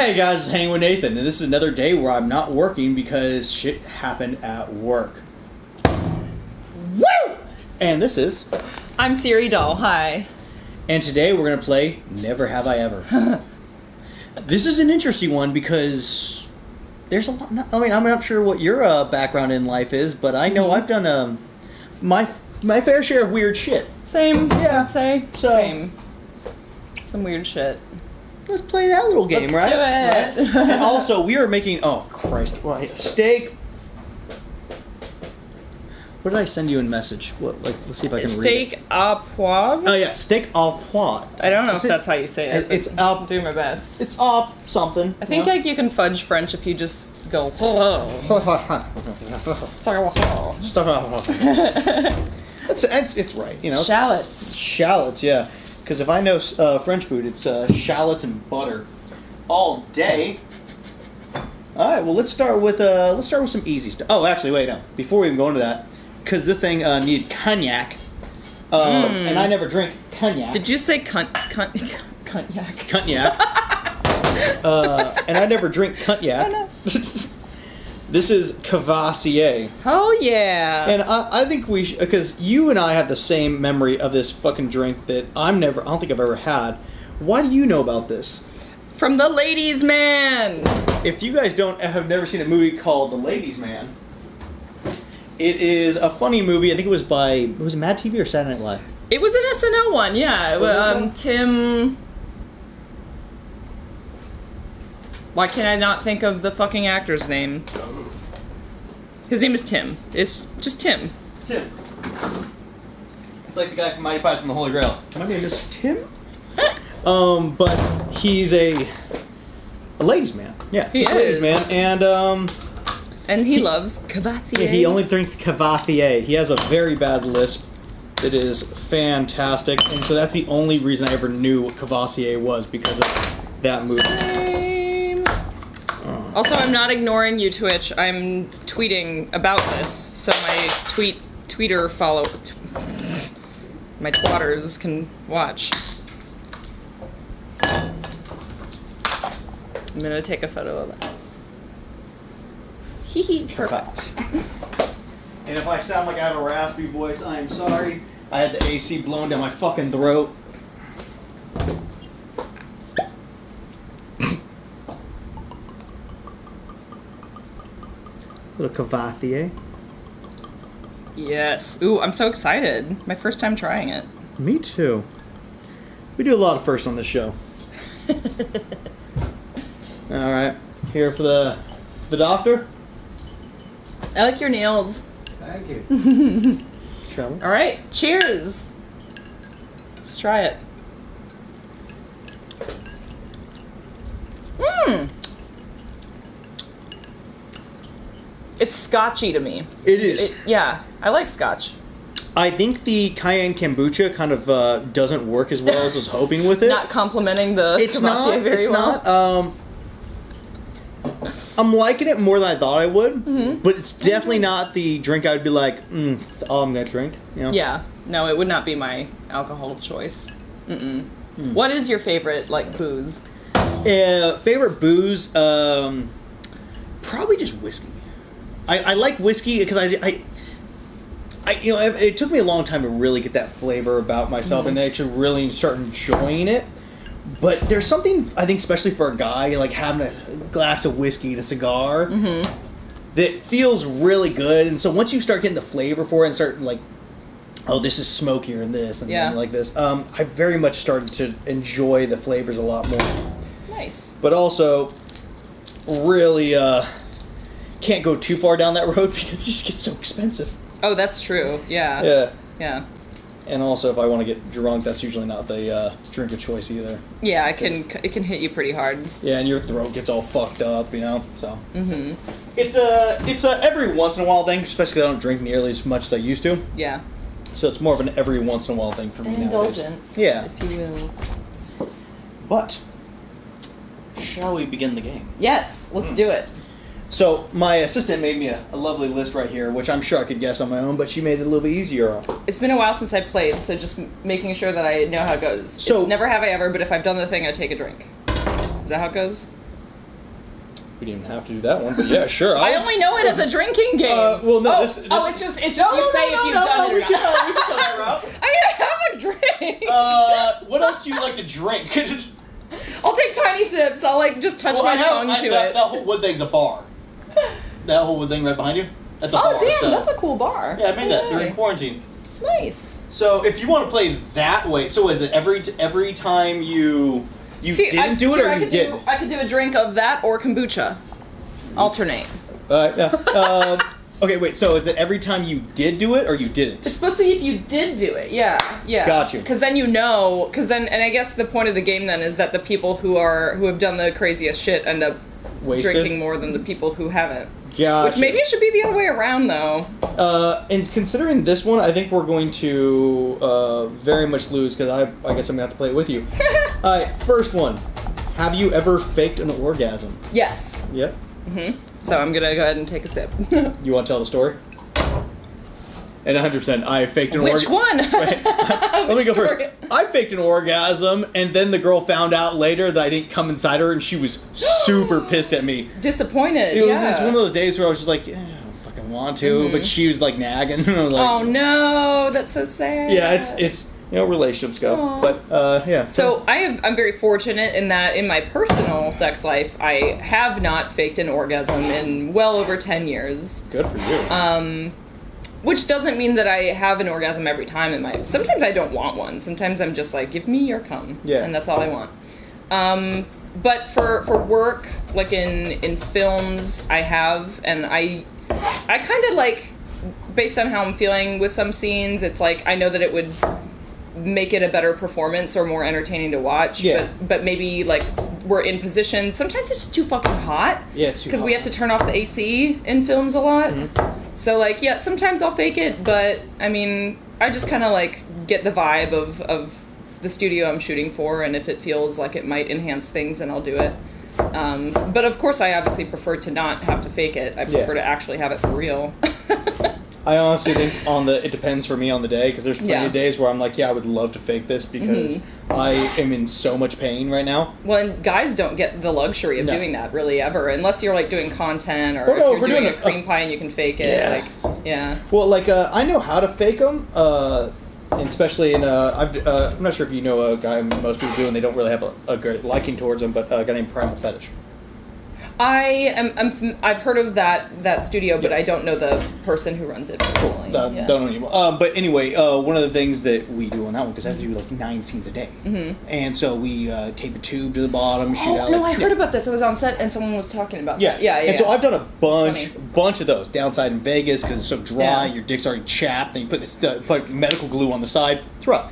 Hey guys, it's Hanging with Nathan, and this is another day where I'm not working because shit happened at work. Woo! And this is... I'm Siri, Dahl. Hi. And today we're going to play Never Have I Ever. This is an interesting one because there's a lot... I'm not sure what your background in life is, but I know I've done my fair share of weird shit. Same, Yeah. I'd say. So- Same. Some weird shit. Let's play that little game, Let's right? do it. Right? And also, we are making... Oh, Christ. Steak... What did I send you in message? Let's see if I can read it. Steak au poivre? Oh yeah, steak au poivre. I don't know if that's how you say it. It's I'll do my best. It's au something. I think like you can fudge French if you just go. It's right, you know. Shallots. Shallots, yeah. Because if I know French food, it's shallots and butter all day. All right, well let's start with some easy stuff. Oh, actually, wait, no. Before we even go into that, because this thing needed cognac, and I never drink cognac. Did you say cognac? Cognac. And I never drink cognac. I know. This is Cavassier. Oh yeah. And I think we should, because you and I have the same memory of this fucking drink that I don't think I've ever had. Why do you know about this? From The Ladies' Man. If you guys have never seen a movie called The Ladies' Man, it is a funny movie. I think was it Mad TV or Saturday Night Live? It was an SNL one, yeah. Tim. Why can I not think of the fucking actor's name? His name is Tim. It's just Tim. Tim. It's like the guy from Mighty Python and the Holy Grail. My name is Tim. But he's a ladies' man. Yeah, he's a ladies' man, and he loves Cavassier. Yeah, he only drinks Cavassier. He has a very bad lisp. It is fantastic, and so that's the only reason I ever knew what Cavassier was, because of that movie. Same. Also, I'm not ignoring you, Twitch. I'm tweeting about this, so my tweeter my twatters can watch. I'm gonna take a photo of that. Hee perfect. And if I sound like I have a raspy voice, I am sorry. I had the AC blown down my fucking throat. Little Cavassier. Yes. Ooh, I'm so excited. My first time trying it. Me too. We do a lot of firsts on this show. All right, here for the doctor. I like your nails. Thank you. Shall we? All right, cheers. Let's try it. It's scotchy to me. It is. Yeah, I like scotch. I think the cayenne kombucha kind of doesn't work as well as I was hoping with it. Not complimenting the Cavassier very well. I'm liking it more than I thought I would, but it's definitely not the drink I would be like, all I'm gonna drink. You know? Yeah, no, it would not be my alcohol of choice. What is your favorite booze? Favorite booze? Probably just whiskey. I like whiskey because it took me a long time to really get that flavor about myself and actually really start enjoying it. But there's something, I think, especially for a guy, like having a glass of whiskey and a cigar that feels really good. And so once you start getting the flavor for it and start this is smokier and this and then like this, I very much started to enjoy the flavors a lot more. Nice. But also, really can't go too far down that road because it just gets so expensive. Oh, that's true. Yeah. Yeah. And also, if I want to get drunk, that's usually not the drink of choice either. Yeah, it can hit you pretty hard. Yeah, and your throat gets all fucked up, you know. So it's a every once in a while thing, especially because I don't drink nearly as much as I used to. Yeah. So it's more of an every once in a while thing for me. Indulgence. Yeah. If you will. But shall we begin the game? Yes, let's do it. So my assistant made me a lovely list right here, which I'm sure I could guess on my own, but she made it a little bit easier. It's been a while since I played, so just making sure that I know how it goes. So, it's never have I ever, but if I've done the thing, I take a drink. Is that how it goes? we didn't have to do that one, but yeah, sure. I only know it as a drinking game. Well, no, it's just you say if you've done it or not. We can go that route. I mean, I have a drink. What else do you like to drink? I'll take tiny sips. I'll like just touch my tongue to it. That whole wood thing's a bar. That whole wood thing right behind you. That's a bar. Oh damn, so. That's a cool bar. Yeah, I made that during quarantine. It's nice. So if you want to play that way, so is it every time you didn't do it or you did? I could do a drink of that or kombucha. Alternate. Okay, wait. So is it every time you did do it or you didn't? It's supposed to be if you did do it. Yeah. Got you. Because then you know. And I guess the point of the game then is that the people who have done the craziest shit end up drinking more than the people who haven't. Gotcha. Which maybe it should be the other way around, though. And considering this one, I think we're going to very much lose because I guess I'm going to have to play it with you. All right, first one. Have you ever faked an orgasm? Yes. Yep. Mm-hmm. So I'm going to go ahead and take a sip. You want to tell the story? And 100%, I faked an orgasm. Which one? Right. Let me go first. I faked an orgasm, and then the girl found out later that I didn't come inside her, and she was super pissed at me. Disappointed, It was one of those days where I was just like, I don't fucking want to, but she was like nagging, and I was like, oh no, that's so sad. Yeah, it's relationships go. Aww. But yeah. So I'm very fortunate in that in my personal sex life, I have not faked an orgasm in well over 10 years. Good for you. Which doesn't mean that I have an orgasm every time in my... Sometimes I don't want one. Sometimes I'm just like, give me your cum. Yeah. And that's all I want. But for work, like in films, I have, and I kind of like, based on how I'm feeling with some scenes, it's like, I know that it would make it a better performance or more entertaining to watch. Yeah. But maybe like we're in positions. Sometimes it's just too fucking hot. Yeah, it's too hot. Because we have to turn off the AC in films a lot. Mm-hmm. So like, yeah, sometimes I'll fake it, but I mean, I just kind of like get the vibe of the studio I'm shooting for, and if it feels like it might enhance things, then I'll do it. But of course, I obviously prefer to not have to fake it. I prefer to actually have it for real. I honestly think it depends for me on the day, because there's plenty of days where I'm like, yeah, I would love to fake this because I am in so much pain right now. Well, and guys don't get the luxury of doing that really ever, unless you're like doing content or if you're doing a cream pie and you can fake it. Yeah. Well, like I know how to fake them, and especially in I'm not sure if you know a guy most people do, and they don't really have a great liking towards him, but a guy named Primal Fetish. I've heard of that studio, but I don't know the person who runs it personally. Don't know anymore. But anyway, one of the things that we do on that one, because I have to do like 9 scenes a day, and so we tape a tube to the bottom, shoot out. No, I heard about this. I was on set and someone was talking about that. Yeah. And so I've done a bunch of those downside in Vegas because it's so dry. Your dick's already chapped, and you put this put medical glue on the side. It's rough.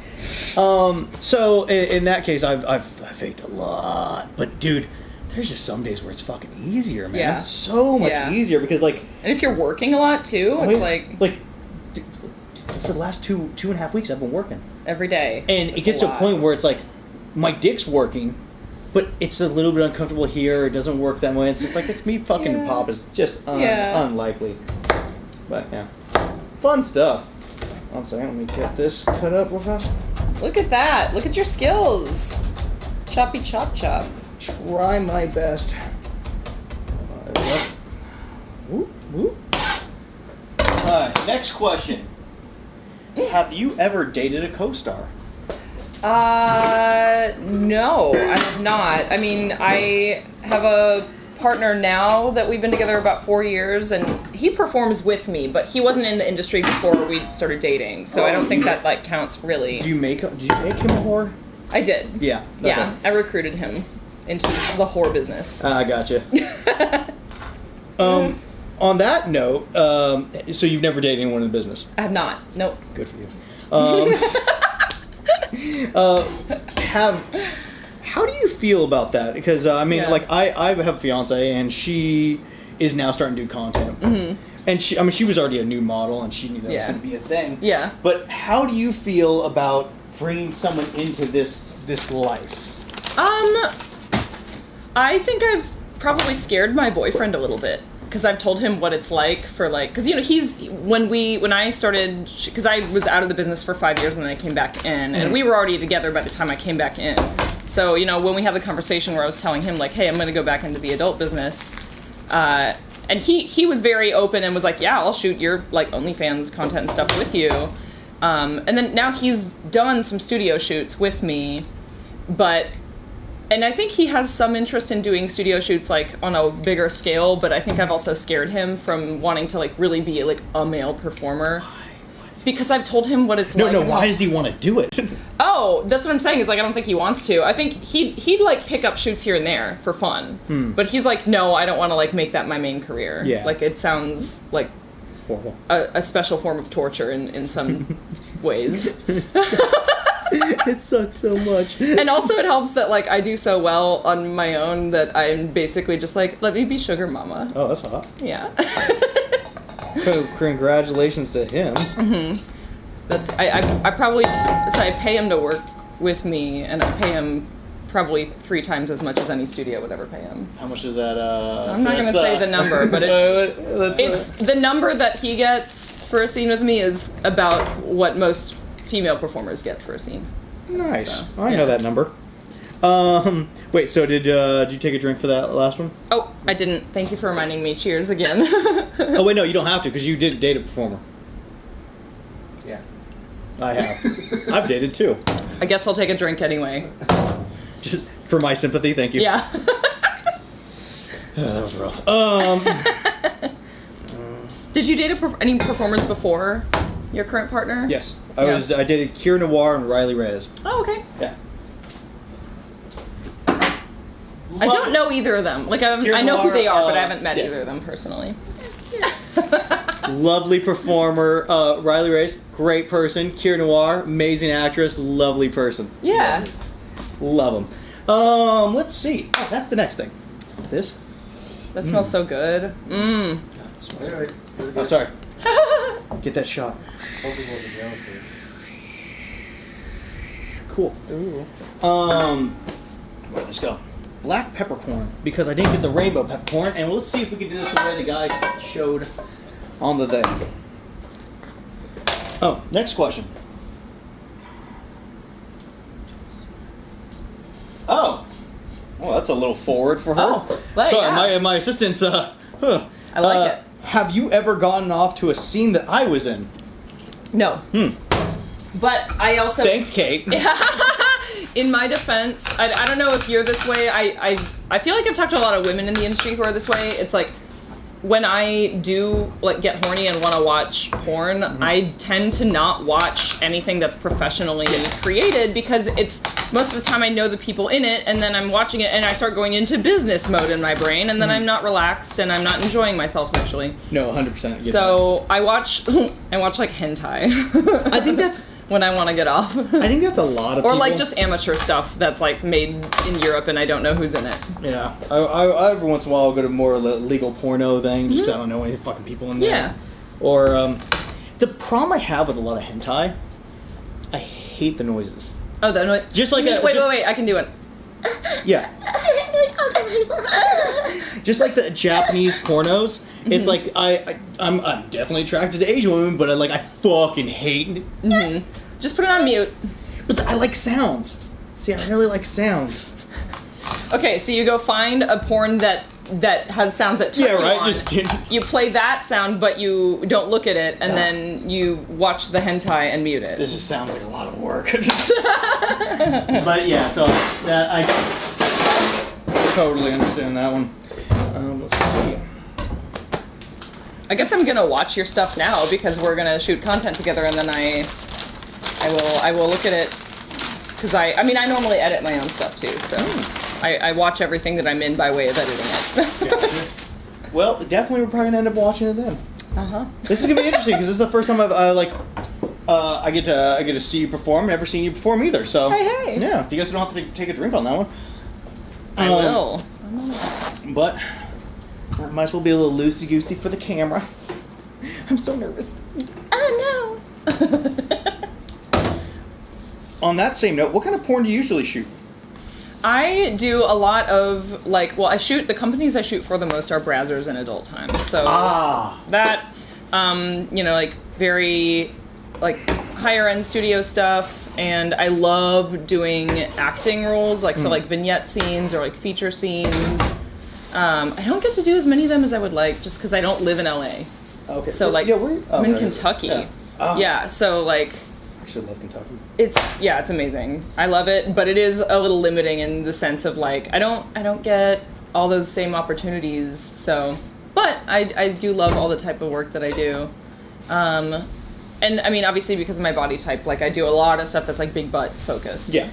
So in that case, I've faked a lot, but dude. There's just some days where it's fucking easier, man. Yeah. So much easier because, like... And if you're working a lot, too, it's like... Like, for the last two and a half weeks, I've been working. Every day. And it gets to a point where it's like, my dick's working, but it's a little bit uncomfortable here. It doesn't work that way. And so it's like, it's me fucking to pop is just unlikely. But, yeah. Fun stuff. One second, let me get this cut up real fast. Look at that. Look at your skills. Choppy chop chop. Try my best. Whoop, whoop. Alright, next question. Have you ever dated a co-star? No, I have not. I mean, I have a partner now that we've been together about 4 years, and he performs with me, but he wasn't in the industry before we started dating, so I don't think that like counts really. Did you make him a whore? I did. Yeah. Okay. Yeah, I recruited him into the whore business. I gotcha. On that note, so you've never dated anyone in the business? I have not. Nope. Good for you. How do you feel about that? Because I mean, like I have a fiance, and she is now starting to do content. And she was already a new model, and she knew that was going to be a thing. Yeah. But how do you feel about bringing someone into this life? I think I've probably scared my boyfriend a little bit, because I've told him what it's like for like, because you know when I started, because I was out of the business for 5 years and then I came back in, and we were already together by the time I came back in. So you know when we had the conversation where I was telling him like, hey, I'm going to go back into the adult business, And he was very open and was like, yeah, I'll shoot your like OnlyFans content and stuff with you. And then now he's done some studio shoots with me, and I think he has some interest in doing studio shoots like on a bigger scale, but I think I've also scared him from wanting to like really be like a male performer. Because I've told him what it's like. No, why does he want to do it? Oh, that's what I'm saying, is like I don't think he wants to. I think he'd like pick up shoots here and there for fun. But he's like, no, I don't want to like make that my main career. Yeah. Like it sounds like Horrible. A special form of torture in some ways. It sucks so much. And also it helps that like I do so well on my own that I'm basically just like, let me be sugar mama. Oh, that's hot. Yeah. Congratulations to him. That's I probably, so I pay him to work with me, and I pay him probably 3 times as much as any studio would ever pay him. How much is that? I'm not going to say the number, but it's the number that he gets for a scene with me is about what most female performers get for a scene. Nice. So, I know that number. Wait, so did you take a drink for that last one? Oh, I didn't. Thank you for reminding me. Cheers again. Oh, wait, no, you don't have to, because you did date a performer. Yeah. I have. I've dated, too. I guess I'll take a drink anyway. Just for my sympathy, thank you. Yeah. That was rough. Did you date any performers before your current partner? Yes. I dated Kira Noir and Riley Reyes. Oh, okay. Yeah. I don't know either of them. Like I know who they are, but I haven't met either of them personally. Lovely performer. Riley Reyes, great person. Kira Noir, amazing actress, lovely person. Yeah. Love them. Let's see. Oh, that's the next thing. This? That smells so good. Mmm. Oh, sorry. Get that shot. Hope it wasn't jealous. Cool. Ooh. Let's go. Black peppercorn, because I didn't get the rainbow peppercorn, and let's see if we can do this the way the guys showed on the thing. Oh, next question. Oh, well, that's a little forward for her. Oh, but sorry, yeah. my assistant's. I like it. Have you ever gotten off to a scene that I was in? No. But I also. Thanks, Kate. In my defense, I don't know if you're this way. I feel like I've talked to a lot of women in the industry who are this way. It's like when I do like get horny and want to watch porn, I tend to not watch anything that's professionally created, because it's most of the time I know the people in it, and then I'm watching it and I start going into business mode in my brain, and then I'm not relaxed and I'm not enjoying myself sexually. No, 100%. So I watch like hentai. I think that's when I want to get off. I think that's a lot of or people. like just amateur stuff that's like made in Europe and I don't know who's in it. Yeah, I every once in a while I'll go to more legal porno thing. Just I don't know any fucking people in there. Yeah. Or the problem I have with a lot of hentai, I hate the noises. Oh, that noise. Just like wait, I can do it. Yeah. Just like the Japanese pornos. It's like I'm definitely attracted to Asian women, but I fucking hate. Just put it on mute. But I like sounds. See, I really like sounds. Okay, so you go find a porn that has sounds that turn you on. You play that sound, but you don't look at it, and then you watch the hentai and mute it. This just sounds like a lot of work. But yeah, so that I totally understand that one. Let's see. I guess I'm gonna watch your stuff now because we're gonna shoot content together, and then I will look at it, because I normally edit my own stuff too, so I watch everything that I'm in by way of editing it. Gotcha. Well, definitely we're probably gonna end up watching it then. This is gonna be interesting because this is the first time I get to see you perform. Never seen you perform either. So hey. Yeah, you guys don't have to take a drink on that one. I will. But I might as well be a little loosey goosey for the camera. I'm so nervous. Oh no. On that same note, what kind of porn do you usually shoot? I do a lot of the companies I shoot for the most are Brazzers and Adult Time. So that, like very like higher end studio stuff, and I love doing acting roles, so like vignette scenes or like feature scenes. I don't get to do as many of them as I would like, just because I don't live in LA. Okay. So like, I'm in Kentucky. Yeah. Oh. Yeah, so like, I actually love Kentucky. It's amazing. I love it, but it is a little limiting in the sense of like I don't get all those same opportunities. So, but I do love all the type of work that I do. And I mean, obviously because of my body type, like I do a lot of stuff that's like big butt focused. Yeah.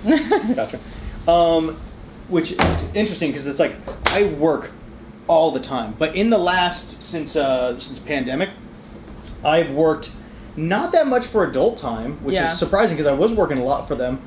Gotcha. Which is interesting because it's like I work all the time, but in the last since pandemic, I've worked not that much for adult time, which is surprising because I was working a lot for them,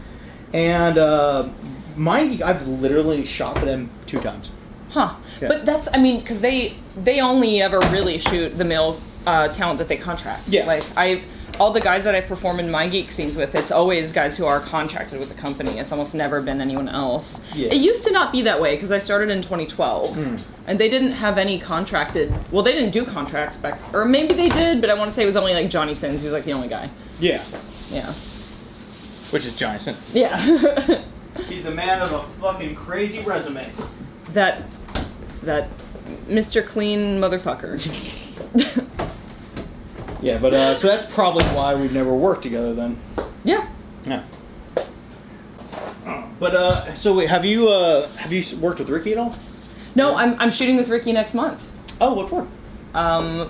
and I've literally shot for them 2 times. Huh. Yeah. But that's, I mean, because they only ever really shoot the male talent that they contract. Yeah. Like all the guys that I perform in my geek scenes with, it's always guys who are contracted with the company. It's almost never been anyone else. Yeah. It used to not be that way because I started in 2012 and they didn't have any contracted, well, they didn't do contracts back, or maybe they did, but I want to say it was only like Johnny Sins, he was like the only guy. Yeah. Yeah. Which is Johnny Sins. Yeah. He's the man of a fucking crazy resume. That Mr. Clean motherfucker. Yeah, but so that's probably why we've never worked together then. Yeah. Yeah. But so wait, have you worked with Ricky at all? No, I'm shooting with Ricky next month. Oh, what for?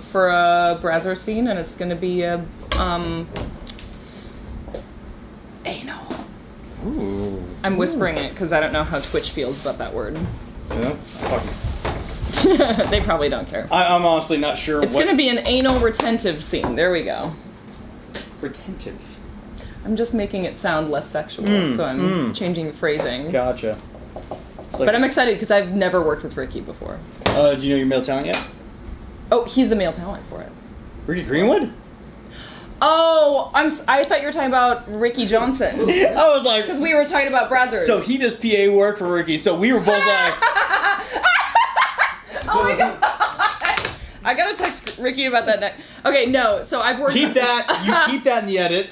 For a Brazzers scene, and it's gonna be a anal. Ooh. I'm whispering it because I don't know how Twitch feels about that word. Yeah. Fuck. They probably don't care. I'm honestly not sure. It's gonna be an anal retentive scene. There we go. Retentive. I'm just making it sound less sexual, so I'm changing the phrasing. Gotcha. Like, But I'm excited because I've never worked with Ricky before. do you know your male talent yet? Oh, he's the male talent for it. Ricky Greenwood? Oh, I thought you were talking about Ricky Johnson. I was like... Because we were talking about Brazzers. So he does PA work for Ricky, so we were both like... Oh my god! I gotta text Ricky about that next. Okay, no. So I've worked. Keep that. You keep that in the edit.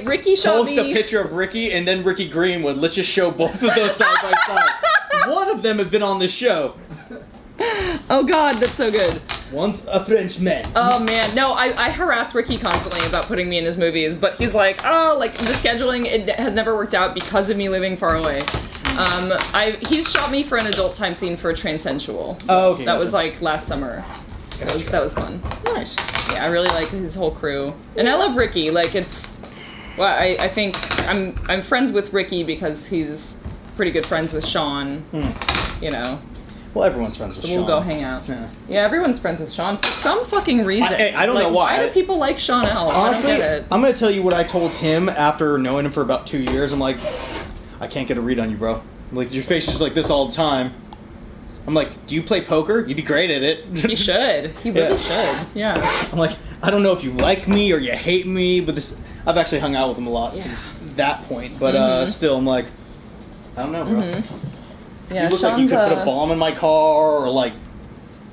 Ricky showed Post me. a picture of Ricky and then Ricky Greenwood. Let's just show both of those side by side. One of them has been on this show. Oh god, that's so good. A Frenchman. Oh man, no. I harass Ricky constantly about putting me in his movies, but he's like, oh, like the scheduling it has never worked out because of me living far away. He shot me for an adult time scene for Transensual. Oh, okay. That was like last summer. That was fun. Nice. Yeah, I really like his whole crew, and I love Ricky. Like it's, well, I think I'm friends with Ricky because he's pretty good friends with Sean. You know. Well, everyone's friends with So Sean. we'll go hang out. Yeah, everyone's friends with Sean for some fucking reason. I don't know why. Why do people like Sean L? Honestly, I don't get it. I'm gonna tell you what I told him after knowing him for about 2 years. I'm like, I can't get a read on you, bro. Like, your face is like this all the time. I'm like, do you play poker? You'd be great at it. He should. He really should. Yeah. I'm like, I don't know if you like me or you hate me, but this. I've actually hung out with him a lot since that point. But still, I'm like, I don't know, bro. Yeah, you look like you could put a bomb in my car or like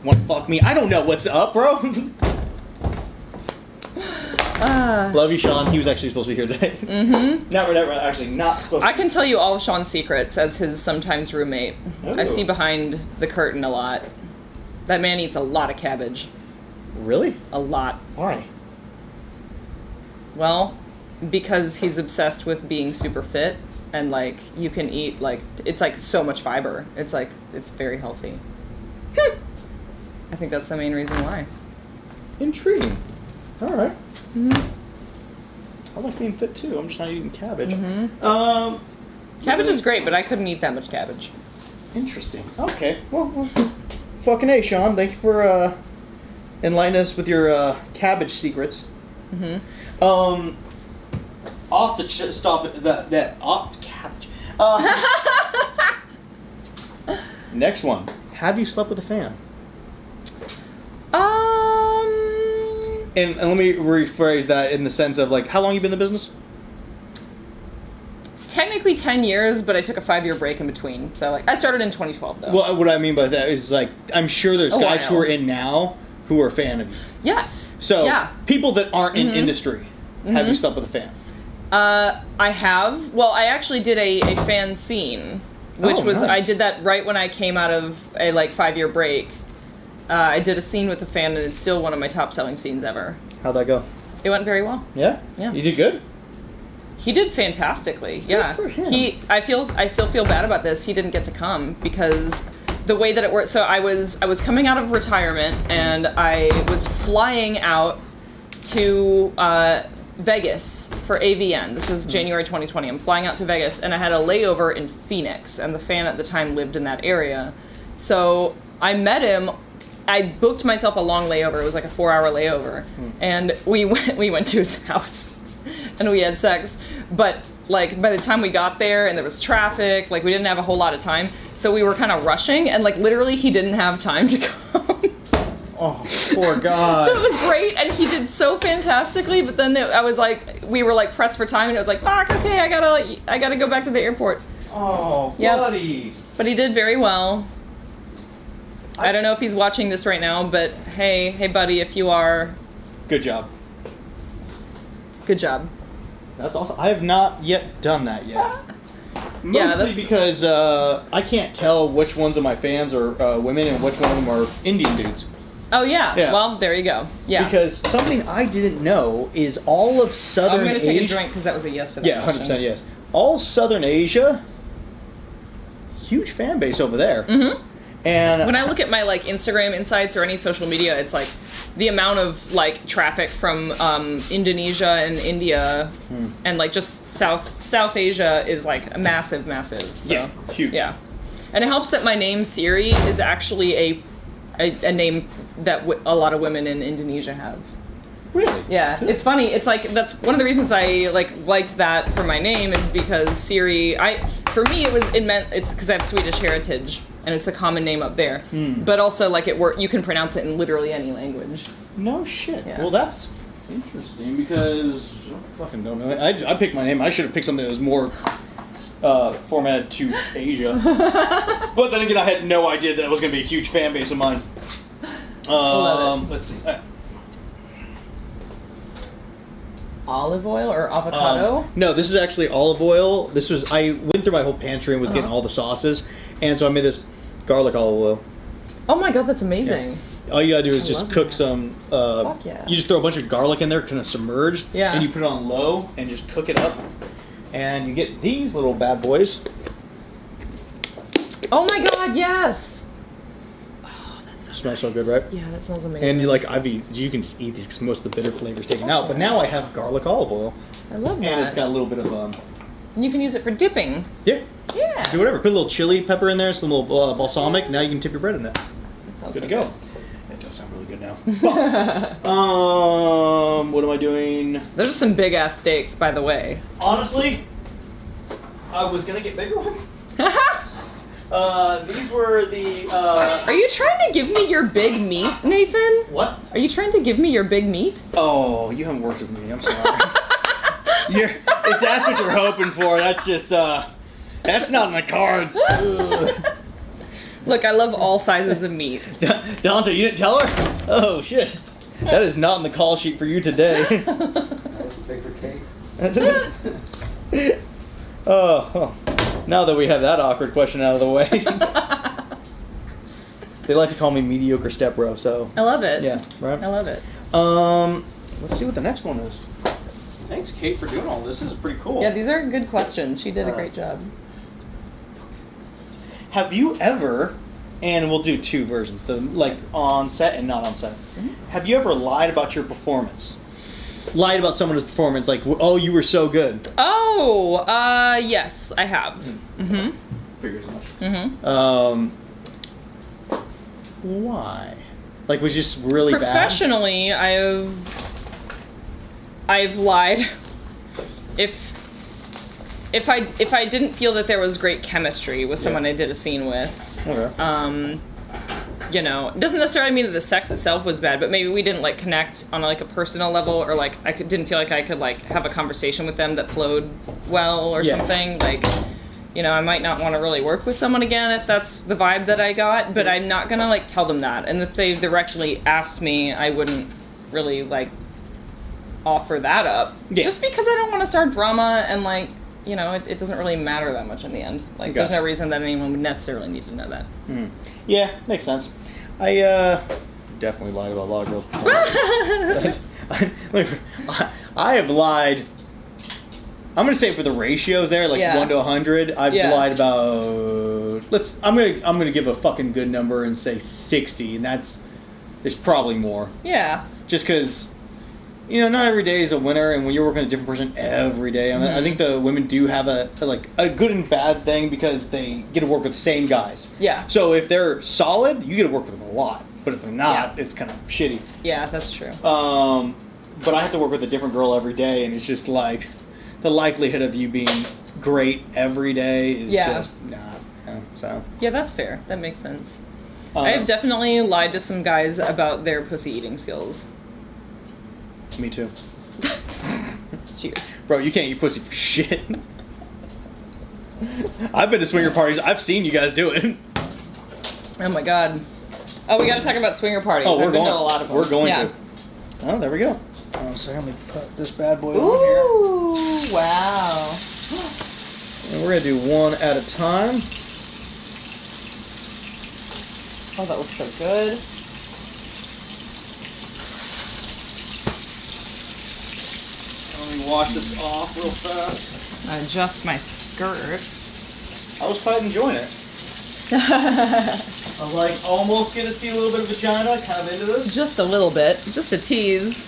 want to fuck me. I don't know what's up, bro. Love you, Sean. He was actually supposed to be here today. Not supposed to. I can tell you all of Sean's secrets as his sometimes roommate. Ooh. I see behind the curtain a lot. That man eats a lot of cabbage. Really? A lot. Why? Well, because he's obsessed with being super fit, and like you can eat like it's like so much fiber. It's like it's very healthy. I think that's the main reason why. Intriguing. All right. I like being fit too. I'm just not eating cabbage. Cabbage is great, but I couldn't eat that much cabbage. Interesting. Okay. Well, fucking A, Sean. Thank you for enlightening us with your cabbage secrets. Off the stop that off cabbage. Next one. Have you slept with a fan? And let me rephrase that in the sense of like, how long you been in the business? Technically 10 years, but I took a 5-year break in between. So like I started in 2012 though. Well, what I mean by that is like, I'm sure there's guys while. who are in now who are a fan of you. Yes. So yeah. People that aren't in industry, have you slept with a fan? I have. Well, I actually did a fan scene which Oh, was nice. I did that right when I came out of a 5-year break. I did a scene with a fan, and it's still one of my top selling scenes ever. How'd that go? It went very well. Yeah? Yeah. You did good? He did fantastically. Yeah. for him. I still feel bad about this. He didn't get to come because the way that it worked. So I was coming out of retirement, and I was flying out to Vegas for AVN. This was January 2020. I'm flying out to Vegas, and I had a layover in Phoenix, and the fan at the time lived in that area. So I met him. I booked myself a long layover. It was like a 4-hour layover, and we went to his house, and we had sex. But by the time we got there, and there was traffic, we didn't have a whole lot of time, so we were kind of rushing, and literally he didn't have time to come. Oh, poor God. So it was great, and he did so fantastically. But then we were pressed for time, and it was fuck, okay, I gotta go back to the airport. Oh, Yep. buddy. But he did very well. I don't know if he's watching this right now, but hey, buddy, if you are, Good job. good job. That's awesome. I have not yet done that yet. Mostly that's- because I can't tell which ones of my fans are women and which one of them are Indian dudes. Oh yeah. Yeah. Well, there you go. Yeah. Because something I didn't know is all of Southern I'm gonna take a Asia. drink because that was a yes to that. Yeah, 100% yes. All Southern Asia, huge fan base over there. Mm-hmm. And When I look at my Instagram insights or any social media, it's the amount of traffic from Indonesia and India and just South Asia is massive. So, yeah, huge. Yeah, and it helps that my name Siri is actually a name that a lot of women in Indonesia have. Really? Yeah, it's funny. It's that's one of the reasons I liked that for my name is because Siri. For me it's because I have Swedish heritage and it's a common name up there. But also you can pronounce it in literally any language. No shit. Yeah. Well, that's interesting because I fucking don't know. I picked my name. I should have picked something that was more formatted to Asia. But then again, I had no idea that was going to be a huge fan base of mine. Love it. Let's see. Olive oil or avocado? No, this is actually olive oil. I went through my whole pantry and was getting all the sauces, and so I made this garlic olive oil. Oh my god, that's amazing. All you gotta do is I just love cook that. some. Fuck yeah. You just throw a bunch of garlic in there, kind of submerged, Yeah. and you put it on low and just cook it up, and you get these little bad boys. Oh my god, yes. Oh, that's so Smells so nice. good, right? Yeah, that smells amazing. And you can just eat these because most of the bitter flavor's taken out. But now I have garlic olive oil, I love that. and it's got a little bit of And you can use it for dipping. yeah, Yeah. do whatever. Put a little chili pepper in there, some little balsamic. Now you can tip your bread in that. That sounds Good so to go. It does sound really good now. What am I doing? Those are some big ass steaks, by the way. Honestly, I was gonna get bigger ones. These were the Are you trying to give me your big meat, Nathan? what? Are you trying to give me your big meat? Oh, you haven't worked with me. I'm sorry. If that's what you're hoping for, that's just that's not in the cards. Ugh. Look, I love all sizes of meat. Dante, you didn't tell her? Oh shit. That is not in the call sheet for you today. That was a favorite cake. Oh, now that we have that awkward question out of the way. They like to call me mediocre step bro, so I love it. yeah, right? I love it. Let's see what the next one is. Thanks, Kate, for doing all this. This is pretty cool. Yeah, these are good questions. She did a great job. Have you ever, and we'll do two versions, the on set and not on set. Have you ever lied about your performance? Lied about someone's performance, oh, you were so good. Oh, yes, I have. Mm-hmm. Figures as much. Mm-hmm. Why? Was just really bad? Professionally, I've lied. If I didn't feel that there was great chemistry with someone I did a scene with, Okay. it doesn't necessarily mean that the sex itself was bad, but maybe we didn't connect on a personal level, or didn't feel like I could have a conversation with them that flowed well or something. I might not want to really work with someone again if that's the vibe that I got, but I'm not gonna tell them that. And if they directly asked me, I wouldn't really offer that up. Yeah. Just because I don't want to start drama and you know, it doesn't really matter that much in the end. Like, Okay. there's no reason that anyone would necessarily need to know that. Yeah, makes sense. I definitely lied about a lot of girls before. I have lied. I'm gonna say for the ratios there, like 1 to 100. I've lied about. I'm gonna give a fucking good number and say 60, and there's probably more. Yeah. Just because, you know, not every day is a winner, and when you're working with a different person every day, I mean, I think the women do have a good and bad thing because they get to work with the same guys. Yeah. So if they're solid, you get to work with them a lot. But if they're not, it's kind of shitty. Yeah, that's true. But I have to work with a different girl every day, and it's just like the likelihood of you being great every day is just not. So yeah, that's fair. That makes sense. I have definitely lied to some guys about their pussy eating skills. Me too. Cheers. Bro, you can't eat pussy for shit. I've been to swinger parties. I've seen you guys do it. Oh my god. Oh, we gotta talk about swinger parties. Oh, I've been to a lot of them. We're going yeah. to. Oh, there we go. So let me put this bad boy Ooh, on here. wow. And we're going to do one at a time. Oh, that looks so good. Let me wash this off real fast. Adjust my skirt. I was quite enjoying it. I like almost get to see a little bit of vagina, kind of into this. Just a little bit. Just a tease.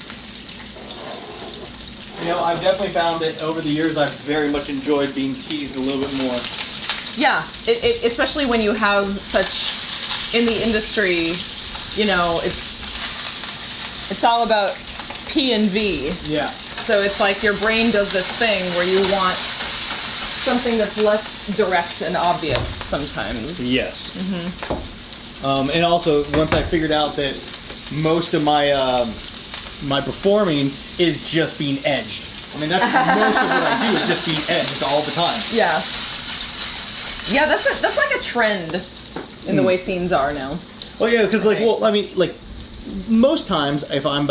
You know, I've definitely found that over the years I've very much enjoyed being teased a little bit more. Yeah, especially when you have such, in the industry, you know, it's all about P and V. Yeah. So it's like your brain does this thing where you want something that's less direct and obvious sometimes. Yes. Mm-hmm. And also, once I figured out that most of my my performing is just being edged. I mean, that's most of what I do is just being edged all the time. Yeah. Yeah, that's like a trend in the way scenes are now. Well, yeah, because most times if I'm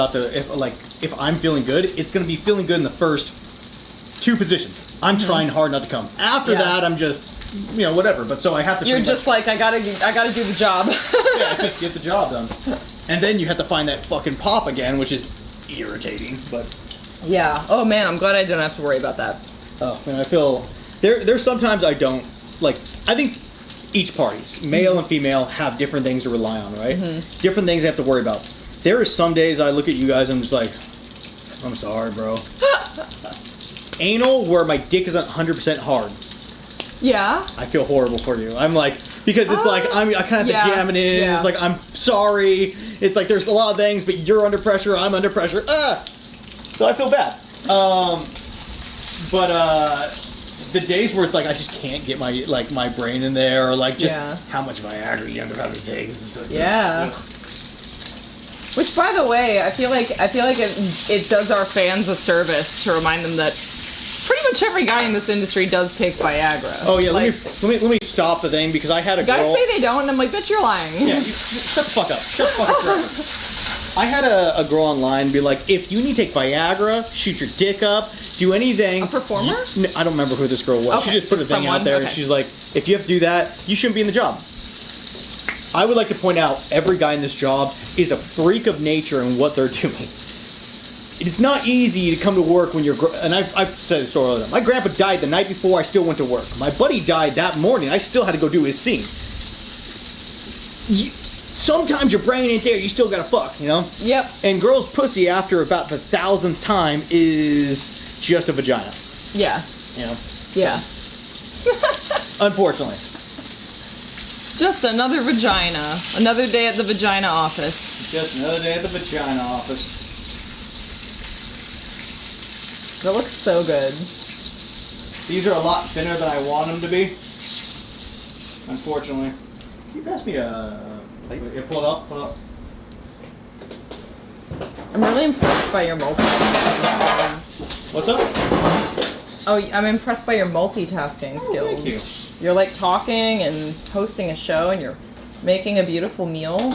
feeling good, it's gonna be feeling good in the first 2 positions. I'm trying hard not to come. After that, I'm just, you know, whatever. But so I have to. You're just like I gotta do the job. Yeah, just get the job done. And then you have to find that fucking pop again, which is irritating. But yeah. Oh man, I'm glad I don't have to worry about that. oh man, I feel there's sometimes I don't like. I think each parties, male and female, have different things to rely on, right? Different things they have to worry about. There are some days I look at you guys and I'm just like, I'm sorry, bro. Anal, where my dick isn't 100% hard. Yeah. I feel horrible for you. I'm like, because it's like, I kind of have to jam it in. Yeah. It's like, I'm sorry. It's like, there's a lot of things, but you're under pressure, I'm under pressure. So I feel bad. But the days where it's like, I just can't get my brain in there, or like, just how much Viagra you end up having to take. Yeah. Which, by the way, I feel like it does our fans a service to remind them that pretty much every guy in this industry does take Viagra. Oh yeah, like, let me stop the thing, because I had a girl. Guys say they don't, and I'm like, bitch, you're lying. Yeah, shut the fuck up. Shut the fuck up. I had a girl online be like, if you need to take Viagra, shoot your dick up, do anything. A performer? I don't remember who this girl was. Okay. She just put a thing out there, and she's like, if you have to do that, you shouldn't be in the job. I would like to point out, every guy in this job is a freak of nature in what they're doing. It's not easy to come to work when you're... And I've said this story all the time. My grandpa died the night before I still went to work. My buddy died that morning. I still had to go do his scene. Sometimes your brain ain't there. You still gotta fuck, you know? Yep. And girls' pussy, after about the 1,000th time, is just a vagina. Yeah. You know? Yeah. Unfortunately. Just another vagina. Another day at the vagina office. Just another day at the vagina office. That looks so good. These are a lot thinner than I want them to be. Unfortunately. Can you pass me a... Yeah, pull it up, pull it up. I'm really impressed by your multitasking skills. What's up? Oh, I'm impressed by your multitasking skills. Thank you. You're like talking and hosting a show, and you're making a beautiful meal.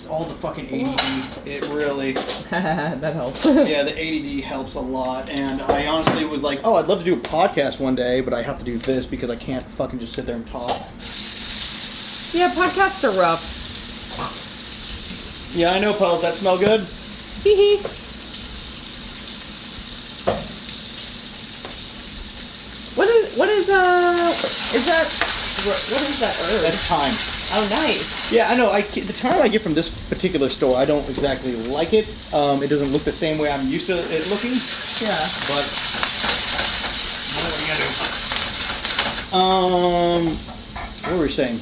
all the fucking ADD. It really. That helps. Yeah, the ADD helps a lot. And I honestly was like, oh, I'd love to do a podcast one day, but I have to do this because I can't fucking just sit there and talk. Yeah, podcasts are rough. Yeah, I know, Puddles. That smell good? Hee hee. What is that herb? That's thyme. Oh, nice. Yeah, I know. The thyme I get from this particular store, I don't exactly like it. It doesn't look the same way I'm used to it looking. Yeah. But what are we gonna do? What were we saying?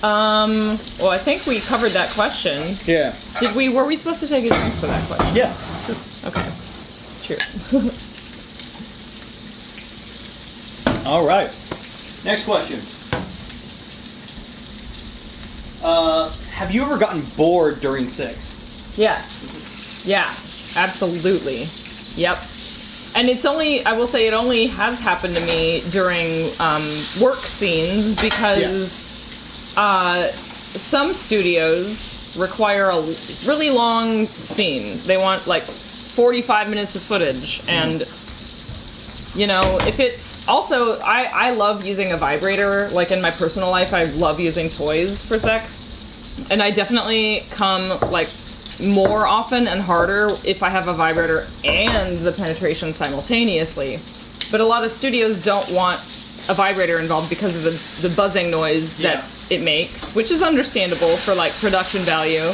Well, I think we covered that question. Yeah. Were we supposed to take a drink for that question? Yeah. Okay. Cheers. All right. Next question. Have you ever gotten bored during sex? Yes. Yeah, absolutely. Yep. And I will say it only has happened to me during work scenes because some studios require a really long scene. They want like 45 minutes of footage. And, you know, if it's also, I love using a vibrator. Like in my personal life, I love using toys for sex. And I definitely come like more often and harder if I have a vibrator and the penetration simultaneously. But a lot of studios don't want a vibrator involved because of the buzzing noise that it makes, which is understandable for like production value.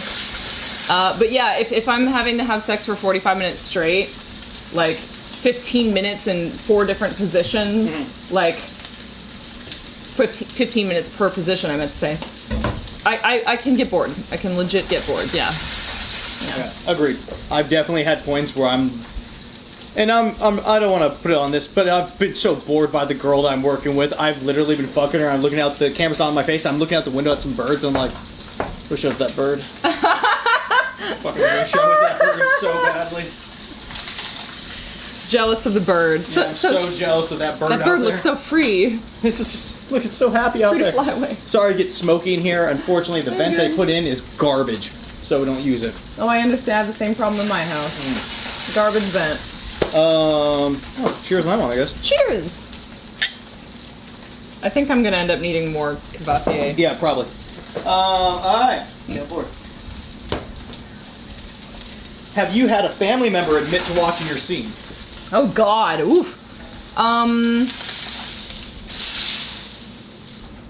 But yeah, if I'm having to have sex for 45 minutes straight, like 15 minutes in 4 different positions, like 15 minutes per position, I meant to say. I can get bored. I can legit get bored, yeah. Agreed. I've definitely had points where I don't want to put it on this, but I've been so bored by the girl that I'm working with. I've literally been fucking her. I'm looking out, the camera's not on my face. I'm looking out the window at some birds. And I'm like, wish I was that bird. Fucking wish I was that bird so badly. Jealous of the bird. Yeah, I'm so jealous of that bird. That bird looks so free. This is just looking so happy out there. Free to fly away. Sorry to get smoky in here. Unfortunately, the vent they put in is garbage, so we don't use it. Oh, I understand. I have the same problem in my house. Garbage vent. Cheers on that one, I guess. Cheers! I think I'm gonna end up needing more Cavassier. Yeah, probably. Alright. Get bored. Have you had a family member admit to watching your scene? Oh God, oof.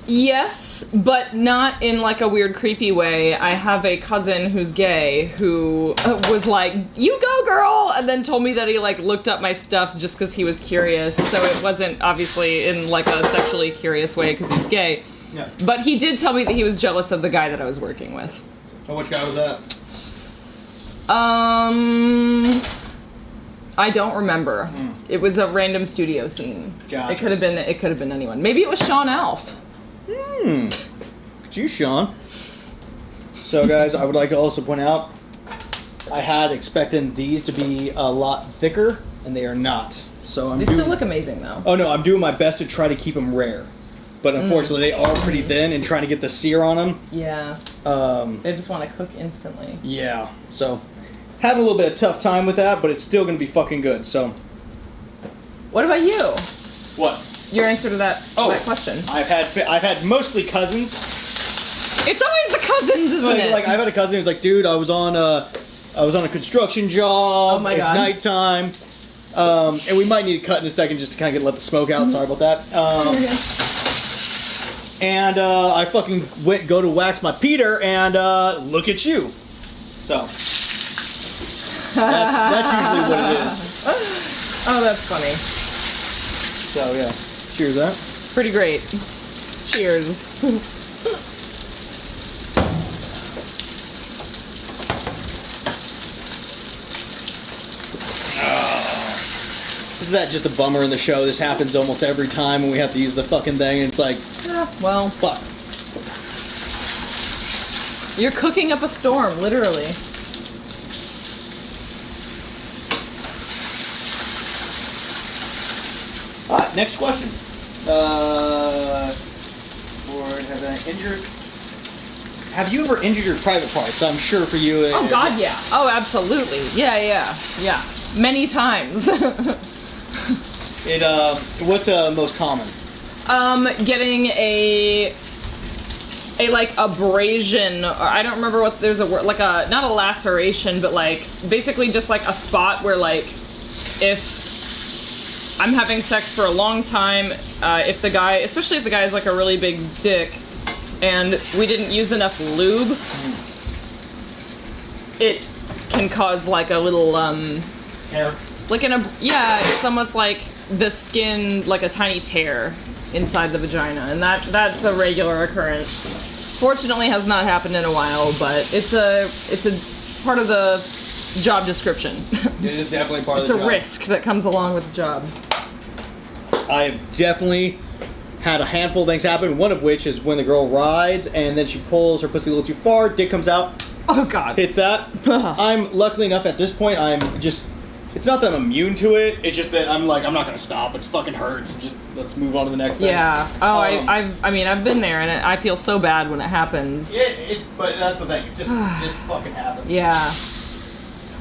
Yes, but not in like a weird creepy way. I have a cousin who's gay who was like, "You go, girl," and then told me that he like looked up my stuff just because he was curious. So it wasn't obviously in like a sexually curious way because he's gay. Yeah. But he did tell me that he was jealous of the guy that I was working with. Oh, which guy was that? I don't remember. It was a random studio scene. Gotcha. It could have been anyone. Maybe it was Sean Alf. Look at you, Sean. So, guys, I would like to also point out, I had expecting these to be a lot thicker, and they are not. So They still look amazing, though. Oh no, I'm doing my best to try to keep them rare, but unfortunately, they are pretty thin, and trying to get the sear on them. Yeah. They just want to cook instantly. Yeah. So, having a little bit of tough time with that, but it's still going to be fucking good. So. What about you? What? Your answer to that question. I've had mostly cousins. It's always the cousins, isn't it? Like I've had a cousin who's like, dude, I was on a construction job. Oh my it's God. nighttime. And we might need to cut in a second just to kind of let the smoke out. Sorry about that. And I fucking go to wax my Peter, and look at you. So that's usually what it is. Oh, that's funny. So yeah, cheers that. Pretty great. Cheers. Isn't that just a bummer in the show? This happens almost every time when we have to use the fucking thing, and it's like, Well, fuck. You're cooking up a storm, literally. Alright, next question. Have have you ever injured your private parts? I'm sure for you. Oh God, yeah. Oh, absolutely. Yeah. Many times. What's most common? Getting a like abrasion, or I don't remember what, there's a word, like not a laceration, but like basically just like a spot where like if I'm having sex for a long time, if the guy, especially if the guy has like a really big dick and we didn't use enough lube, it can cause like a little Hair. like it's almost like the skin, like a tiny tear inside the vagina, and that's a regular occurrence. Fortunately has not happened in a while, but it's a part of the job description. It is definitely part of the job. It's a risk that comes along with the job. I've definitely had a handful of things happen, one of which is when the girl rides and then she pulls her pussy a little too far, dick comes out. Oh God. Hits that. I'm luckily enough at this point, it's not that I'm immune to it, it's just that I'm like, I'm not gonna stop, it fucking hurts, just let's move on to the next thing. Yeah. Oh, I mean, I've been there, and I feel so bad when it happens. But that's the thing, it just fucking happens. Yeah.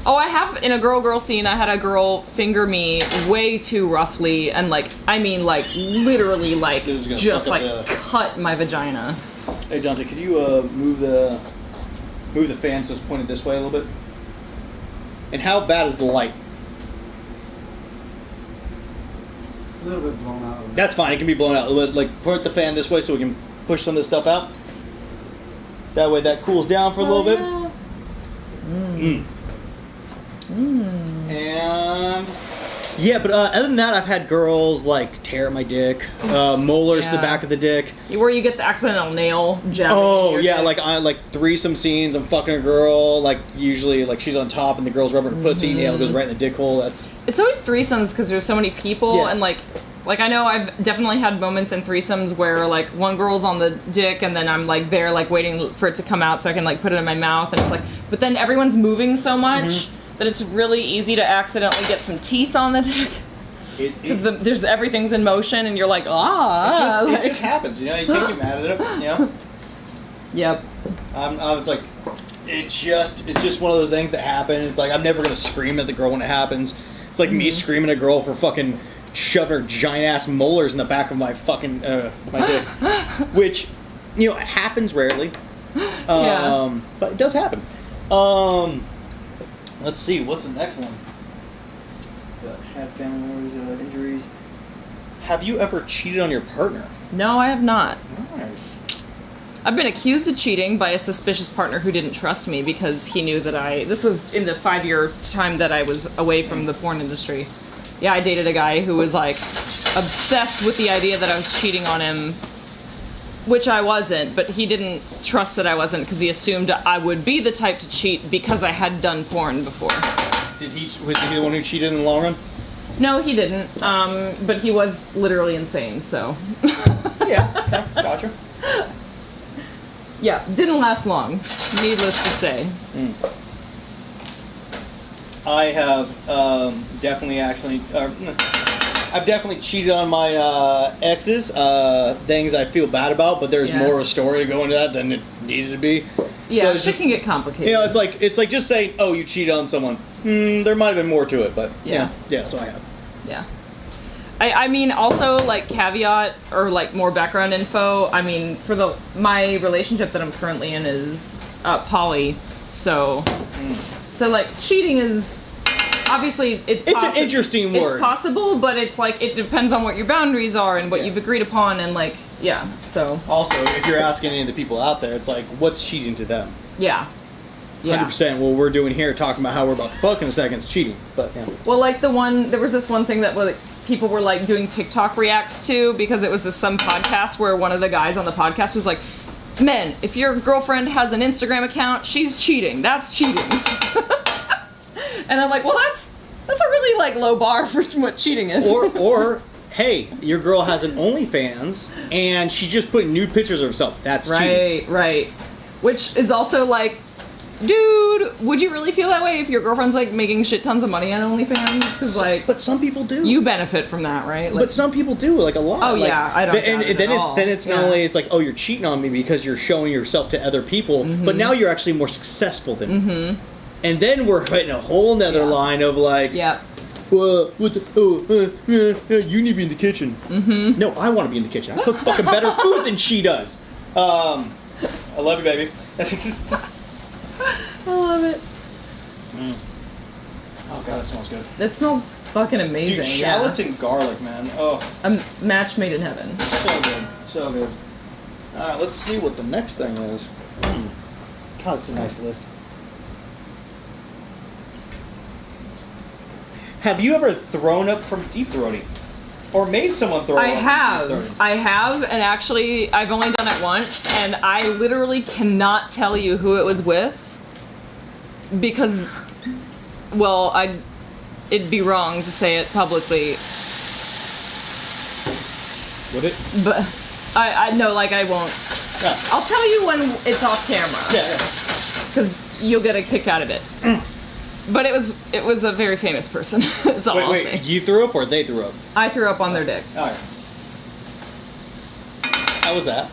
Oh, I have, in a girl scene, I had a girl finger me way too roughly, and like, I mean, like, literally, like, just like cut my vagina. Hey, Dante, could you move the fan so it's pointed this way a little bit? And how bad is the light? A little bit blown out. That's fine. It can be blown out. Like, put the fan this way so we can push some of this stuff out. That way that cools down for a little bit. And yeah, but other than that, I've had girls like tear my dick, molars to the back of the dick. Where you get the accidental nail jabbing. Oh your yeah, dick. like I like threesome scenes. I'm fucking a girl. Like usually, like she's on top and the girl's rubbing her pussy. Nail goes right in the dick hole. It's always threesomes because there's so many people, Yeah. and like I know I've definitely had moments in threesomes where like one girl's on the dick and then I'm like there like waiting for it to come out so I can like put it in my mouth, and it's like, but then everyone's moving so much that it's really easy to accidentally get some teeth on the dick. Because there's everything's in motion and you're like, it just happens, you know. You can't get mad at it, you know. Yep. It's like it's just one of those things that happen. It's like I'm never gonna scream at the girl when it happens. It's like me screaming at a girl for fucking shoving her giant ass molars in the back of my fucking my dick, which you know happens rarely. But it does happen. Let's see, what's the next one? Had family members, injuries. Have you ever cheated on your partner? No, I have not. Nice. I've been accused of cheating by a suspicious partner who didn't trust me because he knew that this was in the 5-year time that I was away from the porn industry. Yeah, I dated a guy who was like obsessed with the idea that I was cheating on him, which I wasn't, but he didn't trust that I wasn't because he assumed I would be the type to cheat because I had done porn before. Was he the one who cheated in the long run? No, he didn't. But he was literally insane, so. Yeah, gotcha. Yeah, didn't last long, needless to say. I have definitely I've definitely cheated on my exes, things I feel bad about, but there's more of a story to go into that than it needed to be. Yeah, so it can get complicated. You know, it's like just saying, oh, you cheated on someone. There might have been more to it, but yeah, so I have. Yeah. I mean, also, like, caveat, or, like, more background info, I mean, for my relationship that I'm currently in is poly, so, like, cheating is, obviously, it's an interesting word. It's possible, but it's, like, it depends on what your boundaries are and what you've agreed upon, and, like, yeah, so. Also, if you're asking any of the people out there, it's like, what's cheating to them? Yeah. 100%. What we're doing here, talking about how we're about to fuck in a second, is cheating, but, yeah. Well, like, there was this one thing that, like, people were like doing TikTok reacts to because it was some podcast where one of the guys on the podcast was like, "Men, if your girlfriend has an Instagram account, she's cheating. That's cheating." And I'm like, well, that's a really like low bar for what cheating is. Or hey, your girl has an OnlyFans and she's just putting nude pictures of herself. That's cheating. Right. Which is also like, Dude, would you really feel that way if your girlfriend's like making shit tons of money on OnlyFans? Because like, but some people do. You benefit from that, right? Like, but some people do, like a lot. Oh like, yeah, I don't. And then it's not only it's like, oh, you're cheating on me because you're showing yourself to other people, but now you're actually more successful than me. And then we're hitting a whole nother line of like, well, what the, you need to be in the kitchen. No, I want to be in the kitchen. I cook fucking better food than she does. I love you, baby. I love it. Oh god, that smells good. That smells fucking amazing. Dude, shallots and garlic, man. Oh, a match made in heaven. So good, so good. All right, let's see what the next thing is. God, this is a nice list. Have you ever thrown up from deep throating? Or made someone throw up? I have, and actually, I've only done it once, and I literally cannot tell you who it was with, because, well, it'd be wrong to say it publicly. Would it? But, I know, like, I won't. Yeah. I'll tell you when it's off camera. Yeah. Because you'll get a kick out of it. But it was a very famous person. That's all I'll say. You threw up or they threw up? I threw up on their dick. All right. How was that?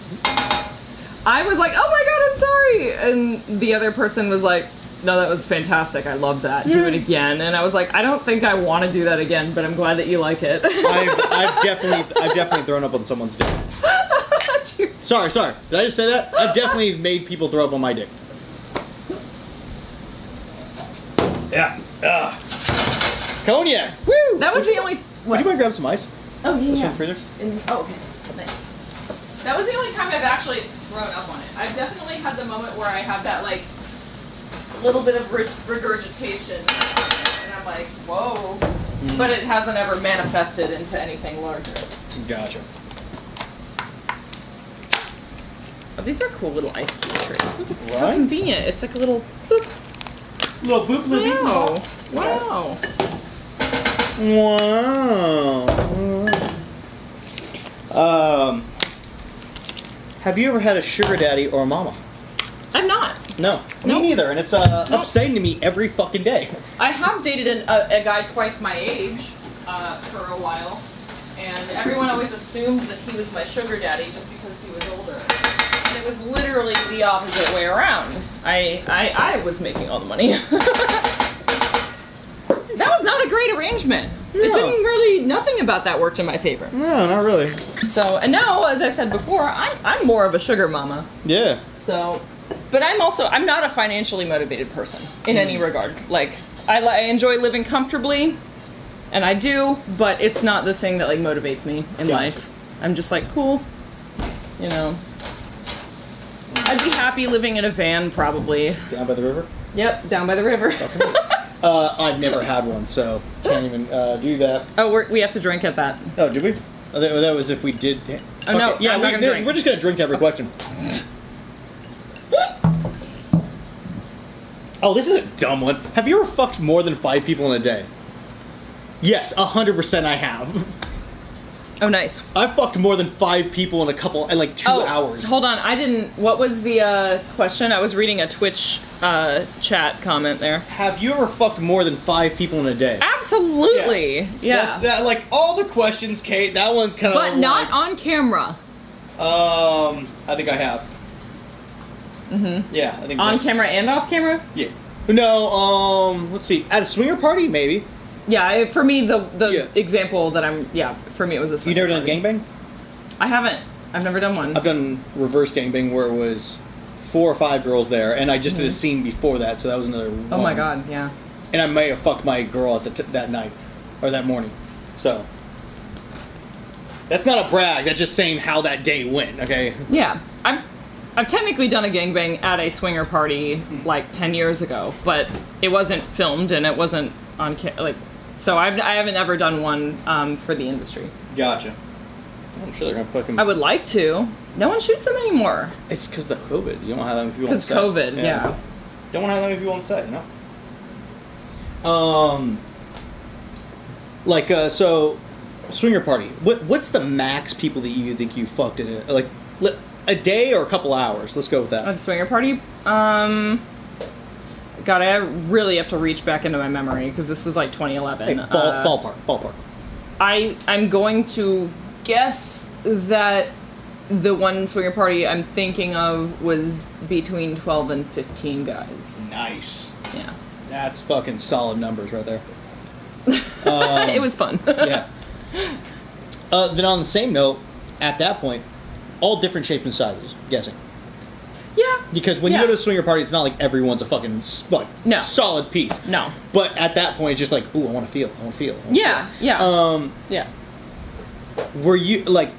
I was like, oh my god, I'm sorry. And the other person was like, no, that was fantastic. I love that. Do it again. And I was like, I don't think I want to do that again, but I'm glad that you like it. I've definitely thrown up on someone's dick. Sorry. Did I just say that? I've definitely made people throw up on my dick. Yeah. Cognac. Woo! That was the only. Would you mind grab some ice? Oh yeah. This one freezer? Okay. Nice. That was the only time I've actually thrown up on it. I've definitely had the moment where I have that like little bit of regurgitation, and I'm like, whoa. But it hasn't ever manifested into anything larger. Gotcha. Oh, these are cool little ice cube trays. Look at how Right? convenient. It's like a little boop. Little boop, little Wow. Wow. Wow. Have you ever had a sugar daddy or a mama? I'm not. No. Nope. Me neither, and it's upsetting to me every fucking day. I have dated a guy twice my age for a while, and everyone always assumed that he was my sugar daddy just because he was older. And it was literally the opposite way around. I was making all the money. That was not a great arrangement. No. It didn't really, nothing about that worked in my favor. No, not really. So, and now, as I said before, I'm more of a sugar mama. Yeah. So, but I'm not a financially motivated person in any regard. Like, I enjoy living comfortably, and I do, but it's not the thing that like motivates me in life. I'm just like, cool, you know. I'd be happy living in a van, probably. Down by the river? Yep, down by the river. Okay. I've never had one, so can't even do that. Oh, we have to drink at that. Oh, did we? Oh, that was if we did. Oh, no, yeah, I'm not gonna drink. We're just gonna drink every question. Oh, this is a dumb one. Have you ever fucked more than 5 people in a day? Yes, 100% I have. Oh, nice. I fucked more than 5 people in like 2 hours. Hold on, I didn't. What was the question? I was reading a Twitch chat comment there. Have you ever fucked more than 5 people in a day? Absolutely. Yeah. That like all the questions, Kate. That one's kind of. But not on camera. I think I have. Yeah, I think On camera and off camera? Yeah. No, let's see. At a swinger party, maybe. Yeah, for me, the example that for me it was a You never done party. gangbang? I haven't. I've never done one. I've done reverse gangbang where it was 4 or 5 girls there, and I just did a scene before that, so that was another one. Oh my god, yeah. And I may have fucked my girl at that night, or that morning. So. That's not a brag, that's just saying how that day went, okay? Yeah. I've technically done a gangbang at a swinger party like 10 years ago, but it wasn't filmed and it wasn't on so I haven't ever done one for the industry. Gotcha. I'm sure they're gonna put them. I would like to. No one shoots them anymore. It's because of COVID. You don't have that many people on Because set. COVID, yeah. Don't want to have that many people on set, you know? So, swinger party. What's the max people that you think you fucked in it? Like, a day or a couple hours? Let's go with that. At a swinger party? God, I really have to reach back into my memory because this was like 2011. Hey, ballpark. I'm going to guess that the one swinger party I'm thinking of was between 12 and 15 guys. Nice. Yeah. That's fucking solid numbers right there. It was fun. Yeah. Then on the same note, at that point, all different shapes and sizes, I'm guessing. Yeah. Because when you go to a swinger party, it's not like everyone's a fucking solid piece. No. But at that point, it's just like, ooh, I want to feel. Yeah. Yeah. Were you like,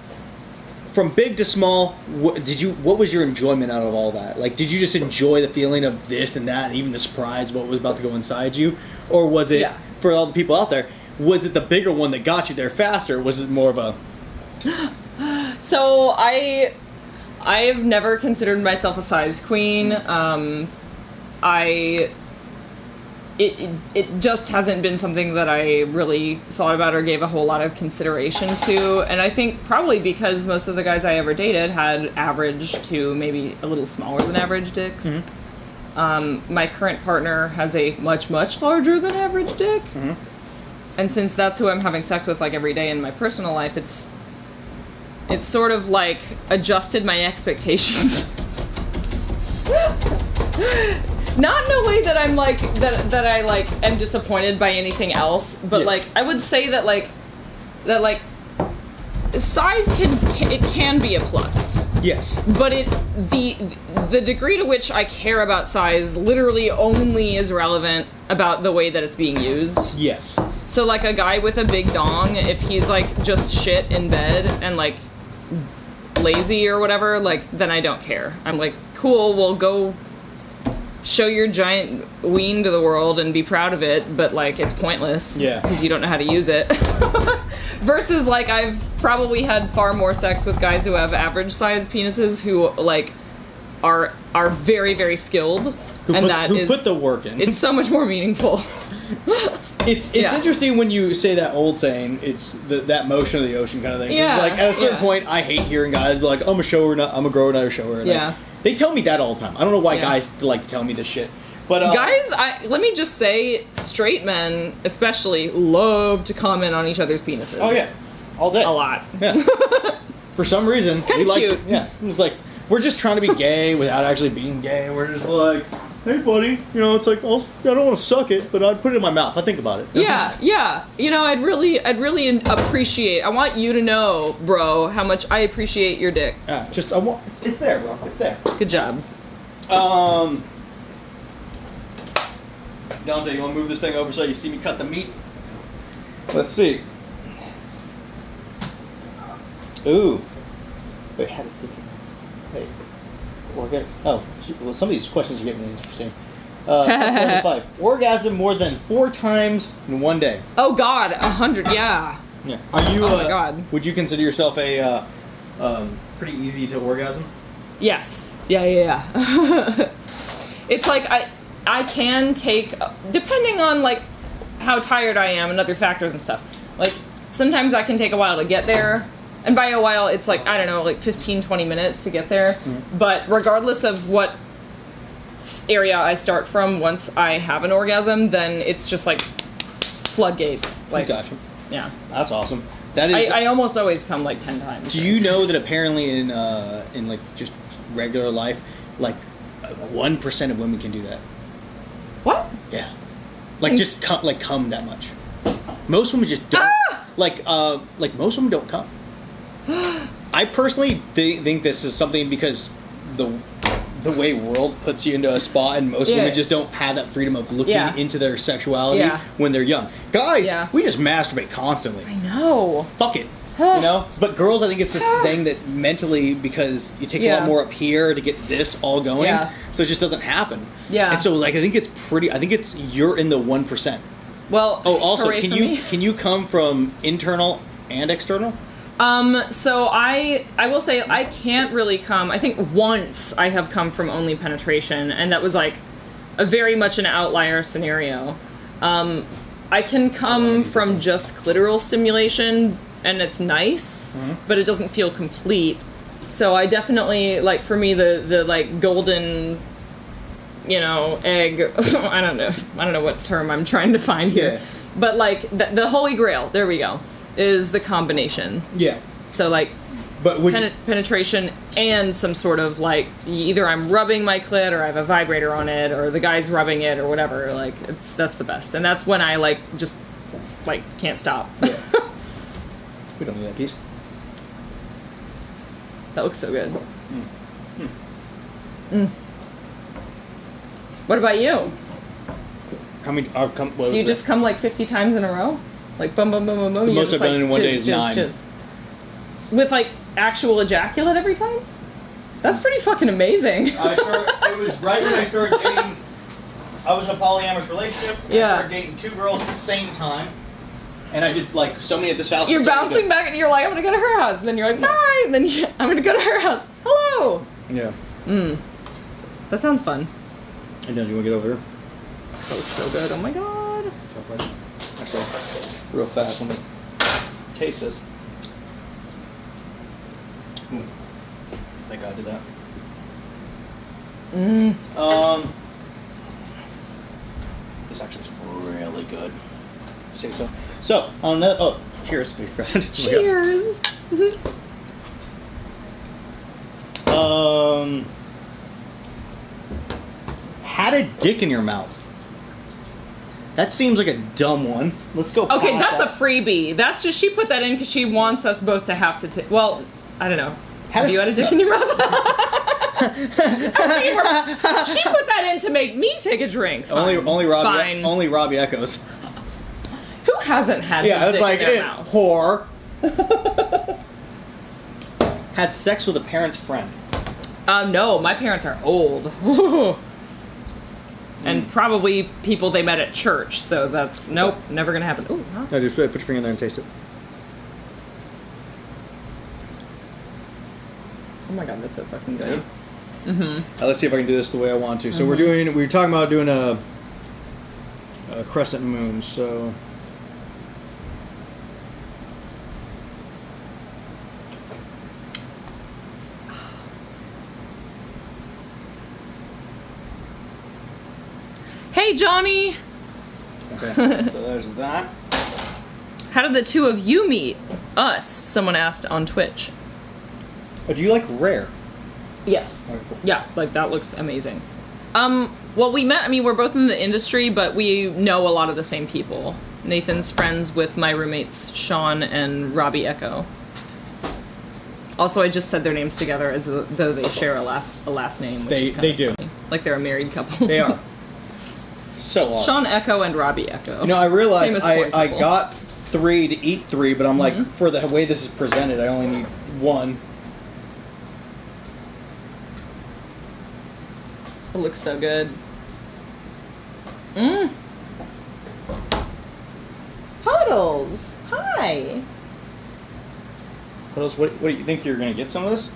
from big to small? What was your enjoyment out of all that? Like, did you just enjoy the feeling of this and that, and even the surprise of what was about to go inside you, or was it for all the people out there? Was it the bigger one that got you there faster? Or was it more of a? So I've never considered myself a size queen. It just hasn't been something that I really thought about or gave a whole lot of consideration to. And I think probably because most of the guys I ever dated had average to maybe a little smaller than average dicks. Mm-hmm. My current partner has a much, much larger than average dick. Mm-hmm. And since that's who I'm having sex with like every day in my personal life, it's sort of like adjusted my expectations. Not in a way that I'm like that I like am disappointed by anything else, but like I would say that size can be a plus. Yes. But the degree to which I care about size literally only is relevant about the way that it's being used. Yes. So like a guy with a big dong, if he's like just shit in bed and like lazy or whatever, like then I don't care. I'm like, cool, well go show your giant ween to the world and be proud of it, but like it's pointless. Yeah. Because you don't know how to use it. Versus like I've probably had far more sex with guys who have average sized penises who like are very, very skilled. Who put the work in. It's so much more meaningful. It's interesting when you say that old saying, it's that motion of the ocean kind of thing. Yeah. Like at a certain point, I hate hearing guys be like, I'm a shower, I'm a grower, not a shower. And they tell me that all the time. I don't know why guys like to tell me this shit. But guys, let me just say, straight men especially love to comment on each other's penises. Oh yeah, all day. A lot. Yeah. For some reason, it's we like cute. It's like we're just trying to be gay without actually being gay. We're just like, hey buddy, it's like I don't want to suck it, but I'd put it in my mouth. I think about it. Yeah. I'd really appreciate. I want you to know, bro, how much I appreciate your dick. Yeah, it's there, bro. It's there. Good job. Dante, you want to move this thing over so you see me cut the meat? Let's see. Ooh. Wait, how did it Hey. Well, some of these questions are getting interesting. 45. Orgasm more than 4 times in one day. Oh God, 100. Yeah. Yeah. Are you? Oh my God. Would you consider yourself a pretty easy to orgasm? Yes. Yeah. It's like I can take, depending on like how tired I am and other factors and stuff. Like sometimes I can take a while to get there. And by a while, it's like, I don't know, like 15, 20 minutes to get there. Mm-hmm. But regardless of what area I start from, once I have an orgasm, then it's just like floodgates. Like, gotcha. Yeah. That's awesome. That is. I almost always come like 10 times. Do you know that apparently in like just regular life, like 1% of women can do that? What? Yeah. Like just come that much. Most women just don't. Like most women don't come. I personally think this is something because the way world puts you into a spot, and most women just don't have that freedom of looking into their sexuality when they're young. Guys, we just masturbate constantly. I know. Fuck it. But girls, I think it's this thing that mentally, because it takes a lot more up here to get this all going, so it just doesn't happen. Yeah. And so, like, I think it's you're in the 1%. Well, also, can you come from internal and external? So I will say I can't really come. I think once I have come from only penetration, and that was like a very much an outlier scenario. I can come from just clitoral stimulation, and it's nice, but it doesn't feel complete. So I definitely, like, for me, the like golden egg. I don't know what term I'm trying to find here. Yeah. But like the holy grail, there we go, is the combination. Yeah. So like But penetration and some sort of like either I'm rubbing my clit or I have a vibrator on it or the guy's rubbing it or whatever. Like that's the best. And that's when I like just like can't stop. Yeah. We don't need that piece. That looks so good. What about you? How many? Do you just come like 50 times in a row? Like boom, boom, boom, boom, boom. The most I've done in one day is 9. With like actual ejaculate every time? That's pretty fucking amazing. It was right when I started dating. I was in a polyamorous relationship. Yeah. I started dating 2 girls at the same time. And I did like so many at this house. You're bouncing back and you're like, I'm gonna go to her house. And then you're like, bye. And then I'm gonna go to her house. Hello. Yeah. That sounds fun. And then you want to get over here? That looks so good. Oh my god. Actually, real fast. Let me taste this. Thank God I did that. This actually is really good. Say so. So on that. Oh, cheers, my friend. Cheers. Had a dick in your mouth. That seems like a dumb one. Let's go. Okay, that's a freebie. That's just, she put that in because she wants us both to have to take. Well, I don't know. Have you had a dick in your mouth? She put that in to make me take a drink. Fine. Only Robbie. Fine. Only Robbie echoes. Who hasn't had Yeah, his it's dick like in their mouth? whore. Had sex with a parent's friend. No, my parents are old. And probably people they met at church, so that's, nope, never gonna happen. Ooh, huh? No, just put your finger in there and taste it. Oh my god, that's so fucking good. Let's see if I can do this the way I want to. So we were talking about doing a crescent moon, so... Hey, Johnny! Okay, so there's that. How did the two of you meet? Us, someone asked on Twitch. Oh, do you like rare? Yes. Okay, cool. Yeah, like that looks amazing. Well, we met, we're both in the industry, but we know a lot of the same people. Nathan's friends with my roommates, Sean and Robbie Echo. Also, I just said their names together as though they share a last name. Which is They do. funny. Like they're a married couple. They are. So odd. Sean Echo and Robbie Echo. You know, I realized Famous porn I couple. got 3 to eat 3, but I'm like, for the way this is presented, I only need 1. It looks so good. Puddles! Hi! What do you think you're going to get some of this?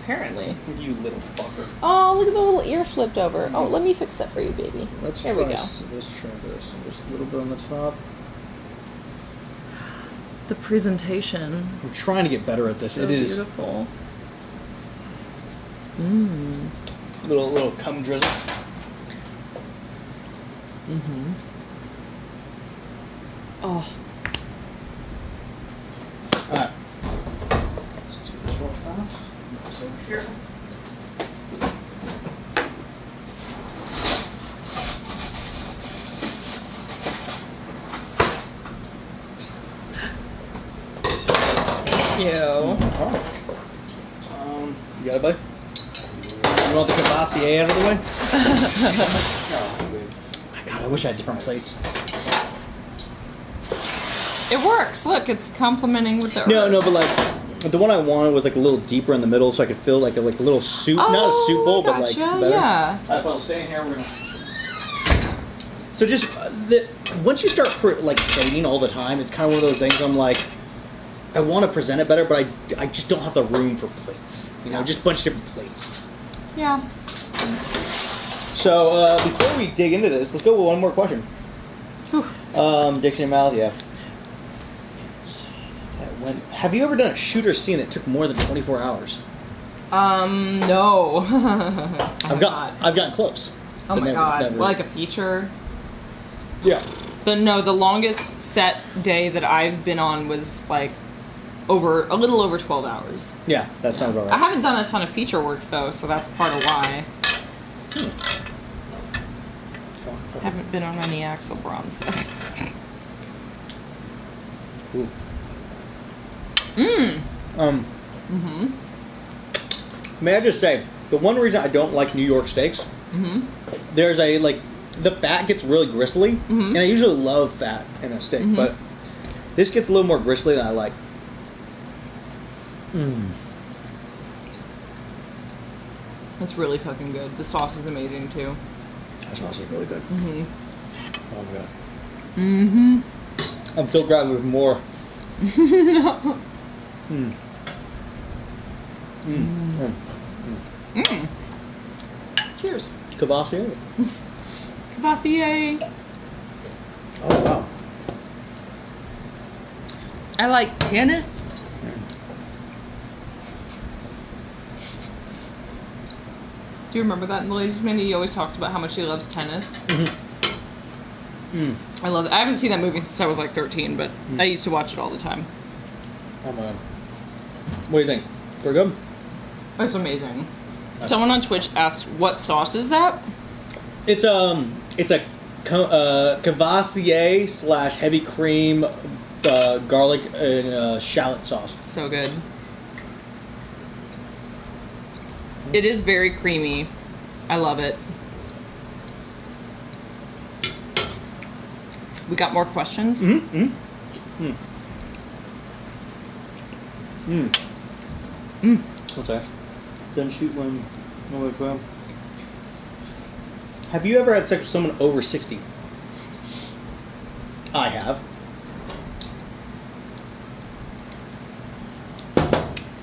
Apparently. You little fucker. Oh, look at the little ear flipped over. Oh, let me fix that for you, baby. Let's there try we go. Let's try this. Just a little bit on the top. The presentation. I'm trying to get better at this. So it is beautiful. little cum drizzle. Oh. Alright. Let's do this real fast. Put this over here. Thank you. Alright. You got it, buddy? You want the Cavassier out of the way? God, I wish I had different plates. It works. Look, it's complementing with the No, herbs. but like the one I wanted was like a little deper in the middle, so I could fill like a little soup, not a soup bowl, but like gotcha. better. Yeah. Alright, well, stay in here. We're gonna. So just once you start like dating all the time, it's kind of one of those things. I'm like, I want to present it better, but I just don't have the room for plates. You know, just a bunch of different plates. Yeah. So before we dig into this, let's go with one more question. Whew. Dicks in your mouth, yeah. Have you ever done a shoot or scene that took more than 24 hours? No. I've gotten close. Oh But my never- god. never- Like a feature. Yeah. The longest set day that I've been on was like a little over 12 hours. Yeah, that sounds about I right. haven't done a ton of feature work though, so that's part of why. I haven't been on any Axel Braun sets. Ooh. Mm-hmm. May I just say, the one reason I don't like New York steaks, there's a, like, the fat gets really gristly, and I usually love fat in a steak, but this gets a little more gristly than I like. It's really fucking good. The sauce is amazing too. That sauce is really good. Mm-hmm. Oh my god. Mm-hmm. I'm so glad there's more. Mm. Cheers. Cavassier. Cavassier. Oh wow. I like Kenneth. Do you remember that in the Ladies' Man? He always talks about how much he loves tennis. I love it. I haven't seen that movie since I was like 13, but I used to watch it all the time. Oh my god. What do you think? Pretty good? It's amazing. Someone on Twitch asked, "What sauce is that?" It's a Cavassier / heavy cream garlic and shallot sauce. So good. It is very creamy. I love it. We got more questions? What's that? Didn't shoot one. No way. Have you ever had sex with someone over 60? I have.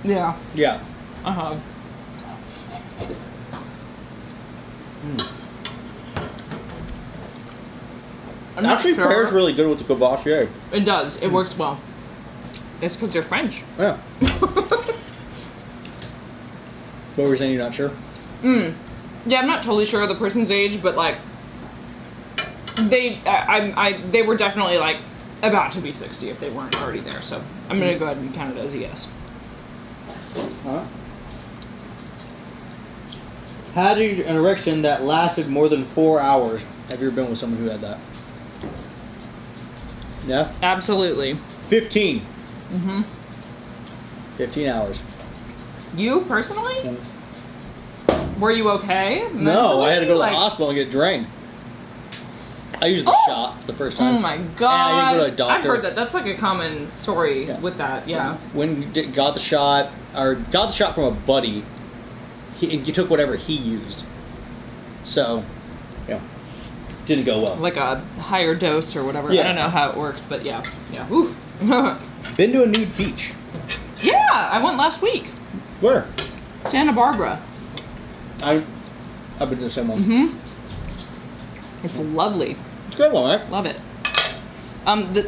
Yeah, Yeah. I have. I'm not Actually, sure. pairs really good with the Cavassier. It does. It works well. It's because they're French. Yeah. What were you saying? You're not sure? Yeah, I'm not totally sure of the person's age, but like they were definitely like about to be 60 if they weren't already there. So I'm gonna go ahead and count it as a yes. Huh? Had an erection that lasted more than 4 hours. Have you ever been with someone who had that? Yeah? Absolutely. 15. 15 hours. You personally? Were you okay? No, I had to go to Like- the hospital and get drained. I used the shot for the first time. Oh my And god! I didn't go to a doctor. I've heard that. That's like a common story Yeah. with that. Yeah. When you got the shot from a buddy, he took whatever he used. So, yeah, didn't go well. Like a higher dose or whatever. Yeah. I don't know how it works, but yeah. Yeah. Oof. Been to a nude beach. Yeah, I went last week. Where? Santa Barbara. I've been to the same one. It's lovely. It's a good one, right? Love it.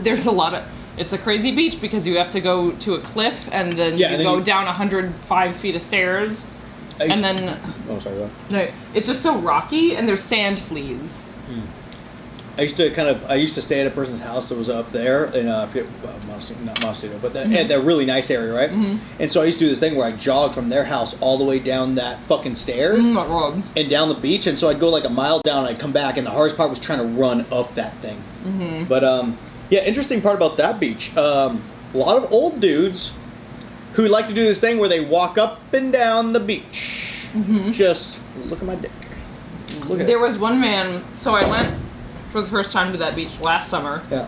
There's a lot of. It's a crazy beach because you have to go to a cliff and then Yeah, you and then go you- down 105 feet of stairs, I used- and then Oh, sorry. Go on. no, it's just so rocky and there's sand fleas. I used to stay at a person's house that was up there in I forget, not Montecito, but that really nice area, right? And so I used to do this thing where I jogged from their house all the way down that fucking stairs That road. and down the beach, and so I'd go like a mile down and I'd come back, and the hardest part was trying to run up that thing. But yeah, interesting part about that beach, a lot of old dudes who like to do this thing where they walk up and down the beach. Just look at my dick. Look at There it. was one man. So I went for the first time to that beach last summer, Yeah.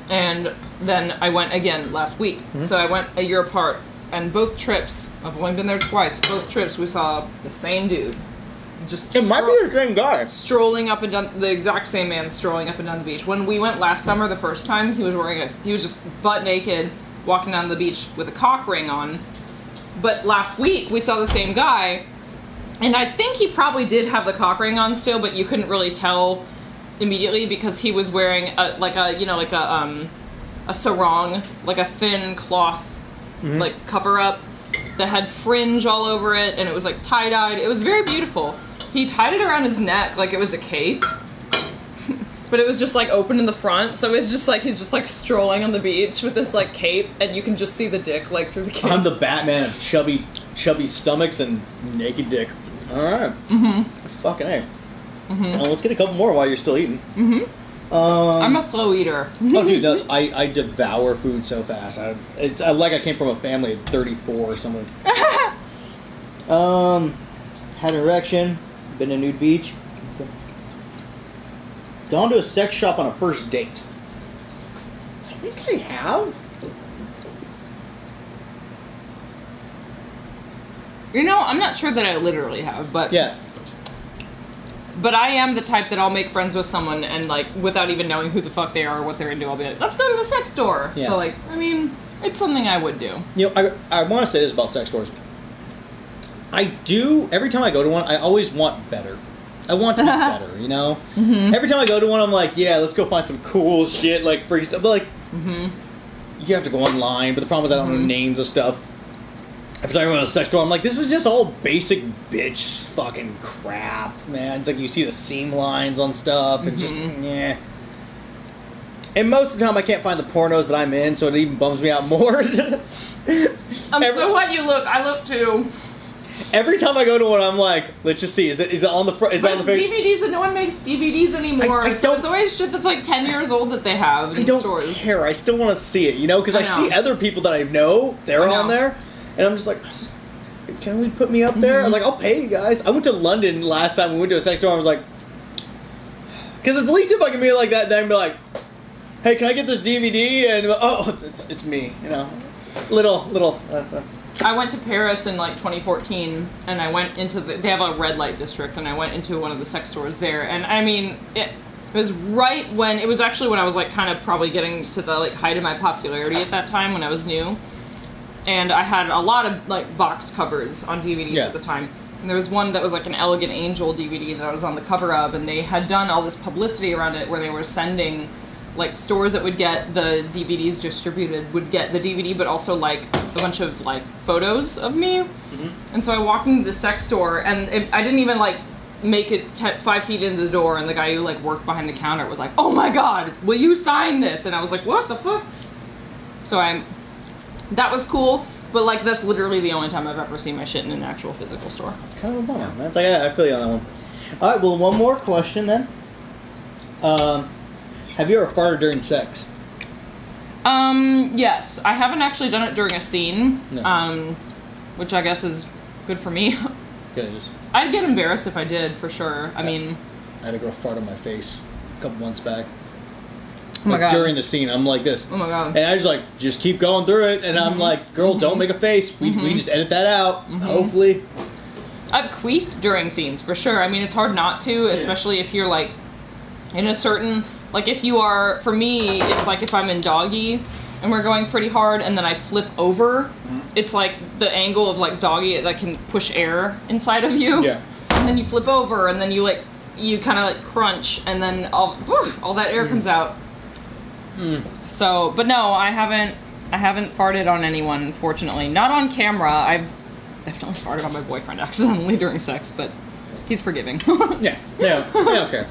and then I went again last week. So I went a year apart, and both trips, I've only been there twice, both trips we saw the same dude. Just It might be the same guy. strolling up and down, the exact same man strolling up and down the beach. When we went last summer the first time, he was just butt naked, walking down the beach with a cock ring on. But last week we saw the same guy, and I think he probably did have the cock ring on still, but you couldn't really tell immediately because he was wearing a sarong, like a thin cloth like cover up that had fringe all over it, and it was like tie-dyed. It was very beautiful. He tied it around his neck like it was a cape. But it was just like open in the front, so it's just like he's just like strolling on the beach with this like cape, and you can just see the dick like through the cape. I'm the Batman of chubby stomachs and naked dick. All right. Fucking A. Well, let's get a couple more while you're still eating. I'm a slow eater. Oh, dude, no, I devour food so fast. It's like I came from a family at 34 or something. Had an erection. Been to nude beach. Gone to a sex shop on a first date. I think I have. You know, I'm not sure that I literally have, but Yeah. But I am the type that I'll make friends with someone and like without even knowing who the fuck they are or what they're into, I'll be like, let's go to the sex store. Yeah. So like, I mean, it's something I would do. You know, I want to say this about sex stores. I do, every time I go to one, I always want better. I want to be better, you know? Every time I go to one, I'm like, yeah, let's go find some cool shit, like free stuff. But like, you have to go online, but the problem is I don't know names of stuff. If you're talking about a sex store, I'm like, this is just all basic bitch fucking crap, man. It's like you see the seam lines on stuff and just, yeah. And most of the time I can't find the pornos that I'm in, so it even bums me out more. So what you look, I look too. Every time I go to one, I'm like, let's just see, is it on the front? Is that on the But face? DVDs and no one makes DVDs anymore, I so don't- it's always shit that's like 10 years old that they have in I don't stores. care. I still want to see it, you know, because I I know. see other people that I know, they're I know. on there, and I'm just like, can we put me up there? I'm like, I'll pay you guys. I went to London last time. We went to a sex store. I was like, because at least if I can be like that, then be like, hey, can I get this DVD? And oh, it's me, you know, little. I went to Paris in like 2014, and I went into they have a red light district, and I went into one of the sex stores there, and I mean, it was right when, it was actually when I was like kind of probably getting to the like height of my popularity at that time when I was new, and I had a lot of like box covers on DVDs at the time, and there was one that was like an Elegant Angel DVD that I was on the cover of, and they had done all this publicity around it where they were sending like stores that would get the DVDs distributed would get the DVD, but also like a bunch of like photos of me. And so I walked into the sex store, and I didn't even like make it 5 feet into the door, and the guy who like worked behind the counter was like, "Oh my god, will you sign this?" And I was like, "What the fuck?" So that was cool, but like that's literally the only time I've ever seen my shit in an actual physical store. It's kind of a bummer. That's like, I feel you on that one. All right, well, one more question then. Have you ever farted during sex? Yes. I haven't actually done it during a scene, No. which I guess is good for me. Yeah, I'd get embarrassed if I did, for sure. I mean... I had a girl fart on my face a couple months back. Oh my god. During the scene, I'm like this. Oh my god. And I was like, just keep going through it. And I'm like, girl, don't make a face. We just edit that out, hopefully. I've queefed during scenes, for sure. I mean, it's hard not to, especially if you're, like, in a certain... Like, if you are... For me, it's like if I'm in doggy, and we're going pretty hard, and then I flip over, it's like the angle of, like, doggy that can push air inside of you. Yeah. And then you flip over, and then you, like, you kind of, like, crunch, and then all that air comes out. So, but no, I haven't farted on anyone, unfortunately. Not on camera. I've definitely farted on my boyfriend accidentally during sex, but he's forgiving. Yeah, I don't care.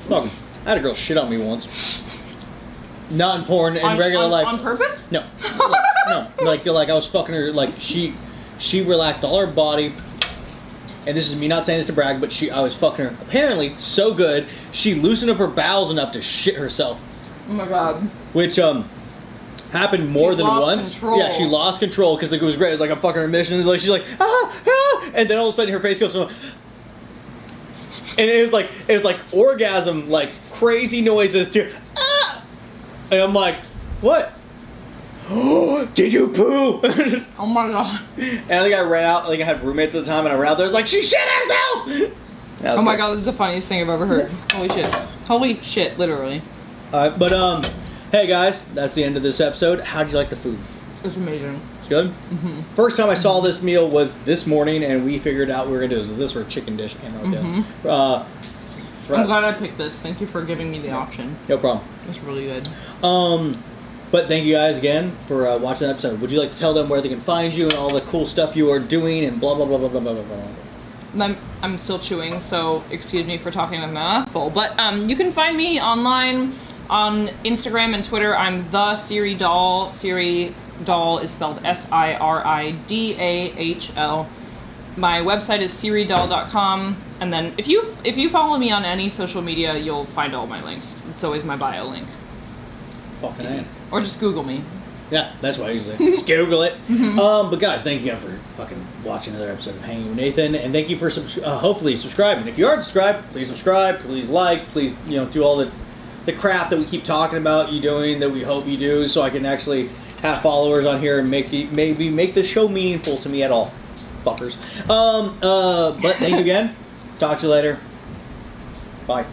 Look, I had a girl shit on me once. Not in porn, in regular life. On purpose? No. No. Like I was fucking her, like, she relaxed all her body. And this is me not saying this to brag, but I was fucking her apparently so good, she loosened up her bowels enough to shit herself. Oh my god. Which happened more than once. Control. Yeah, she lost control because it was great. It was like, I'm fucking her mission. Like, she's like, and then all of a sudden her face goes, and it was like orgasm, like crazy noises too. And I'm like, what? Did you poo? Oh my god. And I think I ran out. Like I had roommates at the time, and I ran out there. I was like, she shit herself. Oh my god, this is the funniest thing I've ever heard. Holy shit. Holy shit, literally. Alright, but hey guys, that's the end of this episode. How'd you like the food? It's amazing. It's good? First time I saw this meal was this morning, and we figured out we were gonna do this for a chicken dish. I can't remember what I'm glad I picked this. Thank you for giving me the option. No problem. It's really good. But thank you guys again for watching the episode. Would you like to tell them where they can find you and all the cool stuff you are doing and blah blah blah blah blah blah blah blah? I'm still chewing, so excuse me for talking with my mouth full. But you can find me online on Instagram and Twitter. I'm the Siri Dahl. Siri Dahl is spelled SIRIDAHL. My website is siridahl.com, and then if you follow me on any social media, you'll find all my links. It's always my bio link. Fucking A. Or just Google me. Yeah, that's what I usually just Google it. But guys, thank you for fucking watching another episode of Hanging with Nathan, and thank you for hopefully subscribing. If you aren't subscribed, please subscribe, please like, please do all the crap that we keep talking about you doing that we hope you do, so I can actually have followers on here and maybe make the show meaningful to me at all. Fuckers. But thank you again. Talk to you later. Bye.